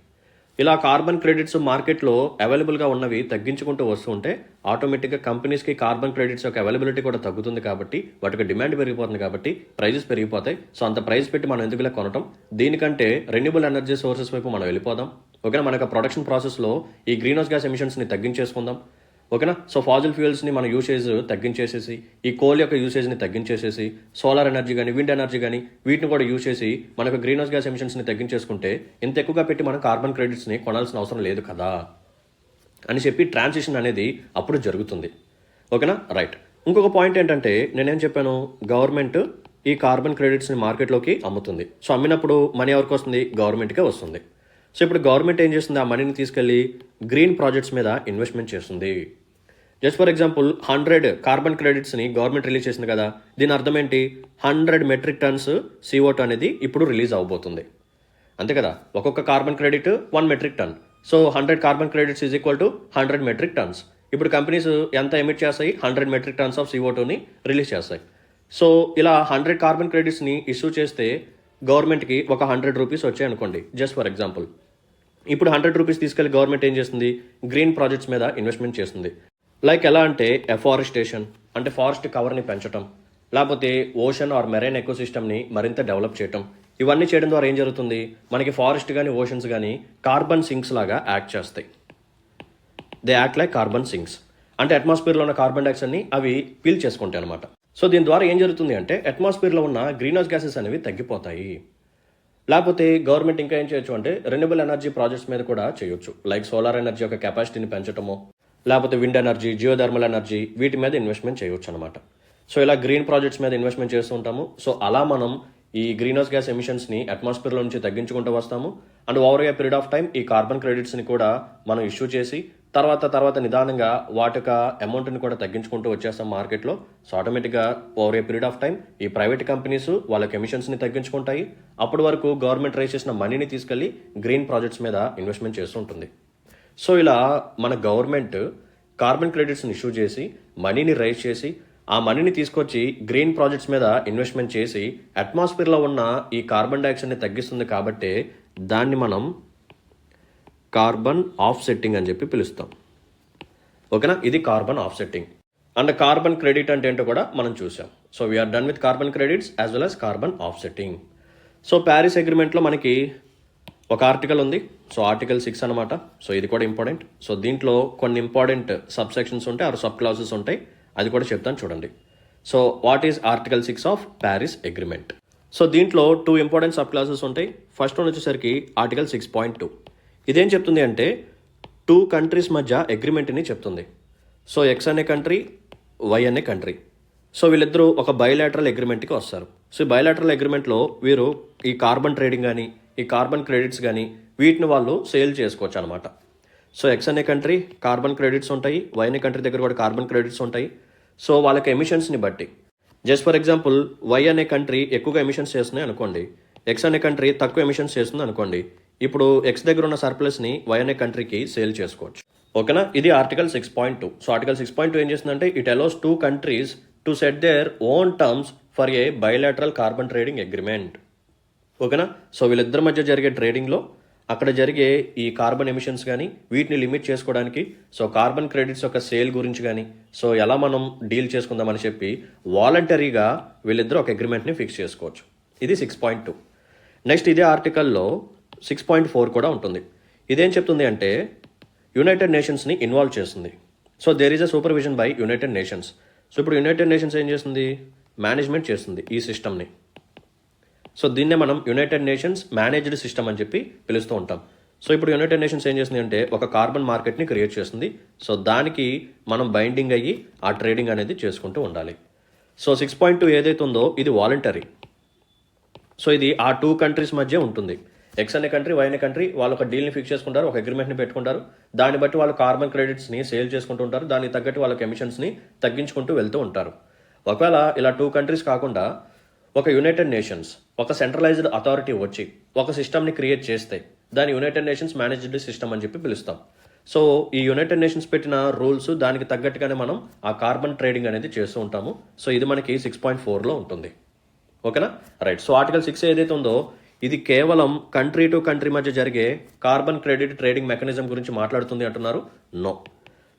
ఇలా కార్బన్ క్రెడిట్స్ మార్కెట్లో అవైలబుల్గా ఉన్నవి తగ్గించుకుంటూ వస్తూ ఉంటే ఆటోమేటిక్గా కంపెనీస్కి కార్బన్ క్రెడిట్స్ యొక్క అవైలబిలిటీ కూడా తగ్గుతుంది కాబట్టి వాటికి డిమాండ్ పెరిగిపోతుంది కాబట్టి ప్రైజెస్ పెరిగిపోతాయి. సో అంత ప్రైస్ పెట్టి మనం ఎందుకులా కొనటం? దీనికంటే రెన్యూబుల్ ఎనర్జీ సోర్సెస్ వైపు మనం వెళ్ళిపోదాం. ఓకేనా. మనకు ప్రొడక్షన్ ప్రాసెస్లో ఈ గ్రీన్ హౌస్ గ్యాస్ ఎమిషన్స్ని తగ్గించేసుకుందాం. ఓకేనా. సో ఫాజిల్ ఫ్యూయల్స్ని మన యూసేజ్ తగ్గించేసేసి ఈ కోల్ యొక్క యూసేజ్ని తగ్గించేసేసి సోలార్ ఎనర్జీ కానీ విండ్ ఎనర్జీ కానీ వీటిని కూడా యూజ్ చేసి మనకు గ్రీన్ హౌస్ గ్యాస్ ఎమిషన్స్ని తగ్గించేసుకుంటే ఇంత ఎక్కువగా పెట్టి మనం కార్బన్ క్రెడిట్స్ని కొనాల్సిన అవసరం లేదు కదా అని చెప్పి ట్రాన్సిషన్ అనేది అప్పుడు జరుగుతుంది. ఓకేనా, రైట్. ఇంకొక పాయింట్ ఏంటంటే నేనేం చెప్పాను? గవర్నమెంట్ ఈ కార్బన్ క్రెడిట్స్ని మార్కెట్లోకి అమ్ముతుంది. సో అమ్మినప్పుడు మనీ ఎవరికి వస్తుంది? గవర్నమెంట్కే వస్తుంది. సో ఇప్పుడు గవర్నమెంట్ ఏం చేస్తుంది? ఆ మనీని తీసుకెళ్ళి గ్రీన్ ప్రాజెక్ట్స్ మీద ఇన్వెస్ట్మెంట్ చేస్తుంది. జస్ట్ ఫర్ ఎగ్జాంపుల్ 100 కార్బన్ క్రెడిట్స్ని గవర్నమెంట్ రిలీజ్ చేసింది కదా, దీని అర్థం ఏంటి? 100 మెట్రిక్ టన్స్ CO2 అనేది ఇప్పుడు రిలీజ్ అవబోతుంది. అంతే కదా. ఒక్కొక్క carbon credit 1 metric ton. So 100 carbon credits is equal to 100 metric tons. ఇప్పుడు కంపెనీస్ ఎంత ఎమిట్ చేస్తాయి? 100 మెట్రిక్ టన్స్ ఆఫ్ CO2ని రిలీజ్ చేస్తాయి. సో ఇలా 100 కార్బన్ క్రెడిట్స్ని ఇష్యూ చేస్తే గవర్నమెంట్కి ఒక 100 రూపీస్ వచ్చాయి అనుకోండి. జస్ట్ ఫర్ ఎగ్జాంపుల్ ఇప్పుడు 100 రూపీస్ తీసుకెళ్లి గవర్నమెంట్ ఏం చేస్తుంది? గ్రీన్ ప్రాజెక్ట్స్ మీద ఇన్వెస్ట్మెంట్ చేస్తుంది. లైక్ ఎలా అంటే ఎఫారెస్టేషన్ అంటే ఫారెస్ట్ కవర్ని పెంచడం, లేకపోతే ఓషన్ ఆర్ మెరైన్ ఎకోసిస్టమ్ని మరింత డెవలప్ చేయటం. ఇవన్నీ చేయడం ద్వారా ఏం జరుగుతుంది? మనకి ఫారెస్ట్ కానీ ఓషన్స్ కానీ కార్బన్ సింక్స్ లాగా యాక్ట్ చేస్తాయి. They act like carbon sinks. అంటే అట్మాస్ఫియర్లో ఉన్న కార్బన్ డైఆక్సైడ్ని అవి పీల్ చేసుకుంటాయి అనమాట. సో దీని ద్వారా ఏం జరుగుతుంది అంటే అట్మాస్ఫియర్లో ఉన్న గ్రీన్ హౌస్ గ్యాసెస్ అనేవి తగ్గిపోతాయి. లేకపోతే గవర్నమెంట్ ఇంకా ఏం చేయొచ్చు అంటే రెన్యూబుల్ ఎనర్జీ ప్రాజెక్ట్స్ మీద కూడా చేయొచ్చు. లైక్ సోలార్ ఎనర్జీ యొక్క కెపాసిటీని పెంచడమో, లేకపోతే విండ్ ఎనర్జీ, జియోథర్మల్ ఎనర్జీ, వీటి మీద ఇన్వెస్ట్మెంట్ చేయొచ్చు అనమాట. సో ఇలా గ్రీన్ ప్రాజెక్ట్స్ మీద ఇన్వెస్ట్మెంట్ చేస్తూ ఉంటాము. సో అలా మనం ఈ గ్రీన్ హౌస్ గ్యాస్ ఎమిషన్స్ని అట్మాస్ఫియర్లో నుంచి తగ్గించుకుంటూ వస్తాము. And over a period of time ఈ కార్బన్ క్రెడిట్స్ని కూడా మనం ఇష్యూ చేసి తర్వాత నిదానంగా వాటి యొక్క అమౌంట్ని కూడా తగ్గించుకుంటూ వచ్చేస్తాం మార్కెట్లో. సో ఆటోమేటిక్గా over a period of time ఈ ప్రైవేట్ కంపెనీస్ వాళ్ళకి ఎమిషన్స్ని తగ్గించుకుంటాయి. అప్పటి వరకు గవర్నమెంట్ రైజ్ చేసిన మనీని తీసుకెళ్లి గ్రీన్ ప్రాజెక్ట్స్ మీద ఇన్వెస్ట్మెంట్ చేస్తూ ఉంటుంది. సో ఇలా మన గవర్నమెంట్ కార్బన్ క్రెడిట్స్ని ఇష్యూ చేసి మనీని రైజ్ చేసి ఆ మనీని తీసుకొచ్చి గ్రీన్ ప్రాజెక్ట్స్ మీద ఇన్వెస్ట్మెంట్ చేసి అట్మాస్ఫియర్లో ఉన్న ఈ కార్బన్ డైఆక్సైడ్ని తగ్గిస్తుంది. కాబట్టి దాన్ని మనం కార్బన్ ఆఫ్ సెట్టింగ్ అని చెప్పి పిలుస్తాం. ఓకేనా, ఇది carbon offsetting. And carbon credit అంటే ఏంటో కూడా మనం చూసాం. So we are done with carbon credits as well as carbon offsetting. So Paris అగ్రిమెంట్లో మనకి ఒక ఆర్టికల్ ఉంది. సో ఆర్టికల్ 6 అనమాట. సో ఇది కూడా ఇంపార్టెంట్. సో దీంట్లో కొన్ని ఇంపార్టెంట్ సబ్ సెక్షన్స్ ఉంటాయి, ఆర్ సబ్ క్లాసెస్ ఉంటాయి. అది కూడా చెప్తాను చూడండి. So what is article 6 of Paris agreement? So దీంట్లో 2 ఇంపార్టెంట్ సబ్ క్లాసెస్ ఉంటాయి. ఫస్ట్ వన్ వచ్చేసరికి ఆర్టికల్ 6.2. ఇదేం చెప్తుంది అంటే 2 కంట్రీస్ మధ్య అగ్రిమెంట్ని చెప్తుంది. సో ఎక్స్ అనే కంట్రీ, వై అనే కంట్రీ. సో వీళ్ళిద్దరూ ఒక బయోలాటరల్ అగ్రిమెంట్కి వస్తారు. సో ఈ బయోలాటరల్ అగ్రిమెంట్లో వీరు ఈ కార్బన్ ట్రేడింగ్ కానీ ఈ కార్బన్ క్రెడిట్స్ కానీ వీటిని వాళ్ళు సేల్ చేసుకోవచ్చు అనమాట. సో ఎక్స్ అనే కంట్రీ కార్బన్ క్రెడిట్స్ ఉంటాయి, వై అనే కంట్రీ దగ్గర కూడా కార్బన్ క్రెడిట్స్ ఉంటాయి. సో వాళ్ళకి ఎమిషన్స్ని బట్టి, జస్ట్ ఫర్ ఎగ్జాంపుల్ వై అనే కంట్రీ ఎక్కువగా ఎమిషన్స్ చేస్తున్నాయి అనుకోండి, ఎక్స్ అనే కంట్రీ తక్కువ ఎమిషన్స్ చేస్తుంది అనుకోండి. ఇప్పుడు ఎక్స్ దగ్గర ఉన్న సర్ప్లస్ని వై అనే కంట్రీకి సేల్ చేసుకోవచ్చు. ఓకేనా, ఇది ఆర్టికల్ 6.2. సో ఆర్టికల్ 6.2 ఏం చేస్తుందంటే it allows 2 countries to set their own terms for a bilateral carbon trading agreement. ఓకేనా, సో వీళ్ళిద్దరి మధ్య జరిగే ట్రేడింగ్లో అక్కడ జరిగే ఈ కార్బన్ ఎమిషన్స్ కానీ వీటిని లిమిట్ చేసుకోవడానికి, సో కార్బన్ క్రెడిట్స్ యొక్క సేల్ గురించి కానీ సో ఎలా మనం డీల్ చేసుకుందామని చెప్పి వాలంటరీగా వీళ్ళిద్దరూ ఒక అగ్రిమెంట్ని ఫిక్స్ చేసుకోవచ్చు. ఇది 6.2. నెక్స్ట్ ఇదే ఆర్టికల్లో 6.4 కూడా ఉంటుంది. ఇదేం చెప్తుంది అంటే యునైటెడ్ నేషన్స్ని ఇన్వాల్వ్ చేస్తుంది. So there is a supervision by United Nations. So ఇప్పుడు యునైటెడ్ నేషన్స్ ఏం చేస్తుంది, మేనేజ్మెంట్ చేస్తుంది ఈ సిస్టమ్ని. సో దీన్నే మనం యునైటెడ్ నేషన్స్ మేనేజ్డ్ సిస్టమ్ అని చెప్పి పిలుస్తూ ఉంటాం. సో ఇప్పుడు యునైటెడ్ నేషన్స్ ఏం చేస్తుంది అంటే ఒక కార్బన్ మార్కెట్ని క్రియేట్ చేస్తుంది. సో దానికి మనం బైండింగ్ అయ్యి ఆ ట్రేడింగ్ అనేది చేసుకుంటూ ఉండాలి. సో 6.2 ఏదైతే ఉందో ఇది వాలంటరీ. సో ఇది ఆ 2 కంట్రీస్ మధ్య ఉంటుంది. ఎక్స్ అనే కంట్రీ, వై అనే కంట్రీ వాళ్ళు ఒక డీల్ని ఫిక్స్ చేసుకుంటారు, ఒక అగ్రిమెంట్ని పెట్టుకుంటారు. దాన్ని బట్టి వాళ్ళు కార్బన్ క్రెడిట్స్ని సేల్ చేసుకుంటూ ఉంటారు. దానికి తగ్గట్టు వాళ్ళకి ఎమిషన్స్ని తగ్గించుకుంటూ వెళ్తూ ఉంటారు. ఒకవేళ ఇలా 2 కంట్రీస్ కాకుండా ఒక యునైటెడ్ నేషన్స్, ఒక సెంట్రలైజ్డ్ అథారిటీ వచ్చి ఒక సిస్టమ్ని క్రియేట్ చేస్తే దాని యునైటెడ్ నేషన్స్ మేనేజ్డ్ సిస్టమ్ అని చెప్పి పిలుస్తాం. సో ఈ యునైటెడ్ నేషన్స్ పెట్టిన రూల్స్ దానికి తగ్గట్టుగానే మనం ఆ కార్బన్ ట్రేడింగ్ అనేది చేస్తూ ఉంటాము. సో ఇది మనకి 6.4లో ఉంటుంది. ఓకేనా, రైట్. సో ఆర్టికల్ 6 ఏదైతే ఉందో ఇది కేవలం కంట్రీ టు కంట్రీ మధ్య జరిగే కార్బన్ క్రెడిట్ ట్రేడింగ్ మెకానిజం గురించి మాట్లాడుతుంది అంటున్నారు. No.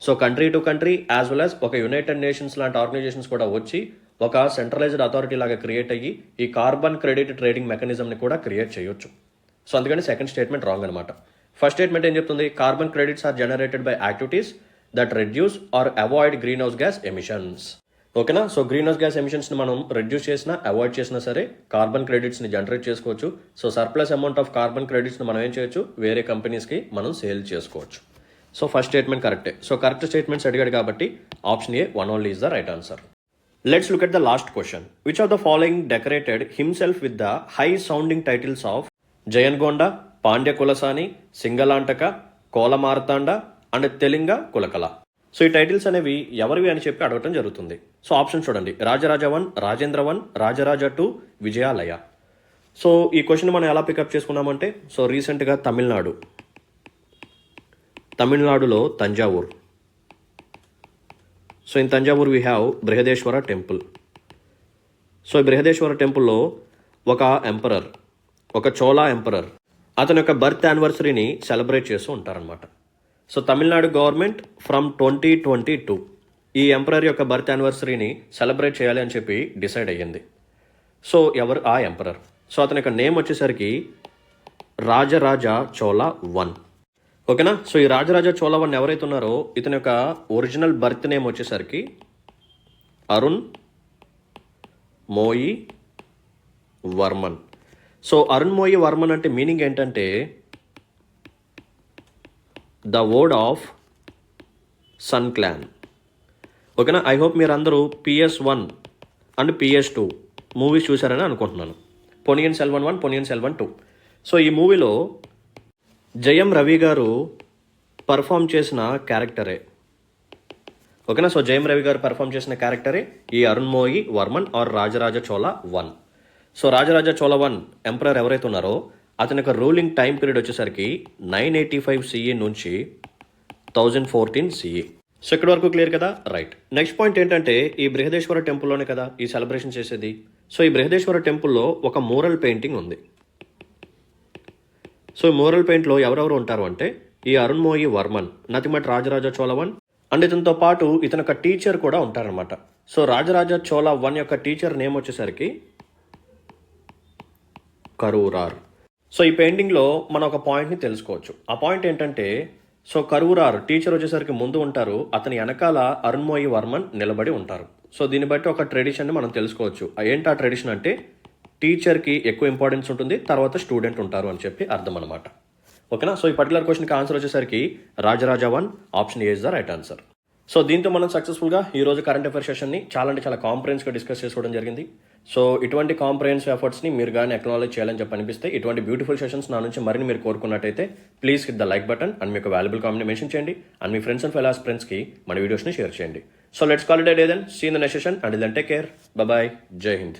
So country to country as well as ఒక యునైటెడ్ నేషన్స్ లాంటి ఆర్గనైజేషన్స్ కూడా వచ్చి ఒక సెంట్రలైజ్డ్ అథారిటీ లాగా క్రియేట్ అయ్యి ఈ కార్బన్ క్రెడిట్ ట్రేడింగ్ మెకానిజంని కూడా క్రియేట్ చేయొచ్చు. సో అందుకని సెకండ్ స్టేట్మెంట్ రాంగ్ అనమాట. ఫస్ట్ స్టేట్మెంట్ ఏం చెప్తుంది, carbon credits are generated by activities that reduce or avoid green house gas emissions. ఓకేనా, సో గ్రీన్ హౌస్ గ్యాస్ ఎమిషన్స్ని మనం రెడ్యూస్ చేసినా అవాయిడ్ చేసినా సరే కార్బన్ క్రెడిట్స్ని జనరేట్ చేసుకోవచ్చు. So surplus amount of carbon క్రెడిట్స్ని మనం ఏం చేయొచ్చు, వేరే కంపెనీస్కి మనం సేల్ చేసుకోవచ్చు. సో ఫస్ట్ స్టేట్మెంట్ కరెక్టే. సో కరెక్ట్ స్టేట్మెంట్స్ అడిగాడు కాబట్టి option A 1 only is the right answer. Let's look at the last question. Which of the following decorated himself with the high sounding titles of Jayangonda, Pandya Kulasani, Singalantaka, Kola Martanda and Telinga Kulakala? So ఈ titles అనేవి ఎవరివి అని చెప్పి అడగటం జరుగుతుంది. So option చూడండి, Rajaraja 1, Rajendra 1, Rajaraja 2, Vijayalaya. So ఈ question మనం ఎలా పికప్ చేసుకున్నామంటే, సో రీసెంట్గా తమిళనాడులో Thanjavur. So in Thanjavur we have Brihadeeswara temple. So ఈ బృహదేశ్వర టెంపుల్లో ఒక ఎంపరర్, ఒక చోళా ఎంపరర్, అతని యొక్క బర్త్ యానివర్సరీని సెలబ్రేట్ చేస్తూ ఉంటారనమాట. సో తమిళనాడు గవర్నమెంట్ ఫ్రమ్ 2022 ఈ ఎంపరర్ యొక్క బర్త్ యానివర్సరీని సెలబ్రేట్ చేయాలి అని చెప్పి డిసైడ్ అయ్యింది. సో ఎవరు ఆ ఎంపరర్? సో అతని యొక్క నేమ్ వచ్చేసరికి రాజరాజ చోళా 1. ఓకేనా. సో ఈ రాజరాజ చోళ వన్ ఎవరైతే ఉన్నారో ఇతని యొక్క ఒరిజినల్ బర్త్ నేమ్ వచ్చేసరికి అరుణ్ మోయి వర్మన్. సో అరుణ్ మోయి వర్మన్ అంటే మీనింగ్ ఏంటంటే the word of sun clan. ఓకేనా. ఐ హోప్ మీరు అందరూ PS1 అండ్ PS2 మూవీస్ చూసారని అనుకుంటున్నాను. పొన్నియిన్ సెల్వన్ 1, పొన్నియిన్ సెల్వన్ 2. సో ఈ మూవీలో జయం రవి గారు పర్ఫామ్ చేసిన క్యారెక్టరే. ఓకేనా. సో జయం రవి గారు పర్ఫామ్ చేసిన క్యారెక్టరే ఈ Arun Moi Varman or Rajaraja Chola 1. So Rajaraja Chola 1 emperor ఎవరైతే ఉన్నారో అతని యొక్క రూలింగ్ టైం పీరియడ్ వచ్చేసరికి 985 CE నుంచి 1014 CE. సో ఇక్కడ వరకు క్లియర్ కదా. రైట్. నెక్స్ట్ పాయింట్ ఏంటంటే ఈ బృహదేశ్వర టెంపుల్లోనే కదా ఈ సెలబ్రేషన్ చేసేది. సో ఈ బృహదేశ్వర టెంపుల్లో ఒక మోరల్ పెయింటింగ్ ఉంది. సో ఈ మోరల్ పెయింట్లో ఎవరెవరు ఉంటారు అంటే ఈ Arun Moi Varman, nothing but Rajaraja Chola 1 and ఇతనితో పాటు ఇతని యొక్క టీచర్ కూడా ఉంటారనమాట. సో రాజరాజ చోళ 1 యొక్క టీచర్ నేమ్ వచ్చేసరికి కరూరార్. సో ఈ పెయింటింగ్లో మనం ఒక పాయింట్ని తెలుసుకోవచ్చు. ఆ పాయింట్ ఏంటంటే సో కరూరార్ టీచర్ వచ్చేసరికి ముందు ఉంటారు, అతని వెనకాల అరుణ్ మోయి వర్మన్ నిలబడి ఉంటారు. సో దీన్ని బట్టి ఒక ట్రెడిషన్ని మనం తెలుసుకోవచ్చు. ఏంటి ఆ ట్రెడిషన్ అంటే టీచర్కి ఎక్కువ ఇంపార్టెన్స్ ఉంటుంది, తర్వాత స్టూడెంట్ ఉంటారు అని చెప్పి అర్థం అనమాట. ఓకేనా. సో ఈ పర్టికులర్ క్వశ్చన్కి ఆన్సర్ వచ్చేసరికి Rajaraja 1 option A is the right answer. So దీంతో మనం సక్సెస్ఫుల్గా ఈ రోజు కరెంట్ అఫైర్ సెషన్ని చాలా అంటే చాలా కాంప్రహెన్స్గా డిస్కస్ చేసుకోవడం జరిగింది. సో ఇటువంటి కాంప్రహెన్సివ్ ఎఫర్ట్స్ని మీరు కానీ అక్నాలెడ్జ్ చేయాలని చెప్పి అనిపిస్తే ఇటువంటి బ్యూటిఫుల్ సెషన్స్ నా నుంచి మరిన్ని మీరు కోరుకున్నట్టయితే please hit the like button and మీకు వాల్యుబుల్ కామెంట్ మెన్షన్ చేయండి అండ్ మీ ఫ్రెండ్స్ అండ్ ఫెలాస్ ఫ్రెండ్స్కి మన వీడియోస్ని షేర్ చేయండి. So let's call it a day then. See in the next session and then take care. Bye. జై హింద్.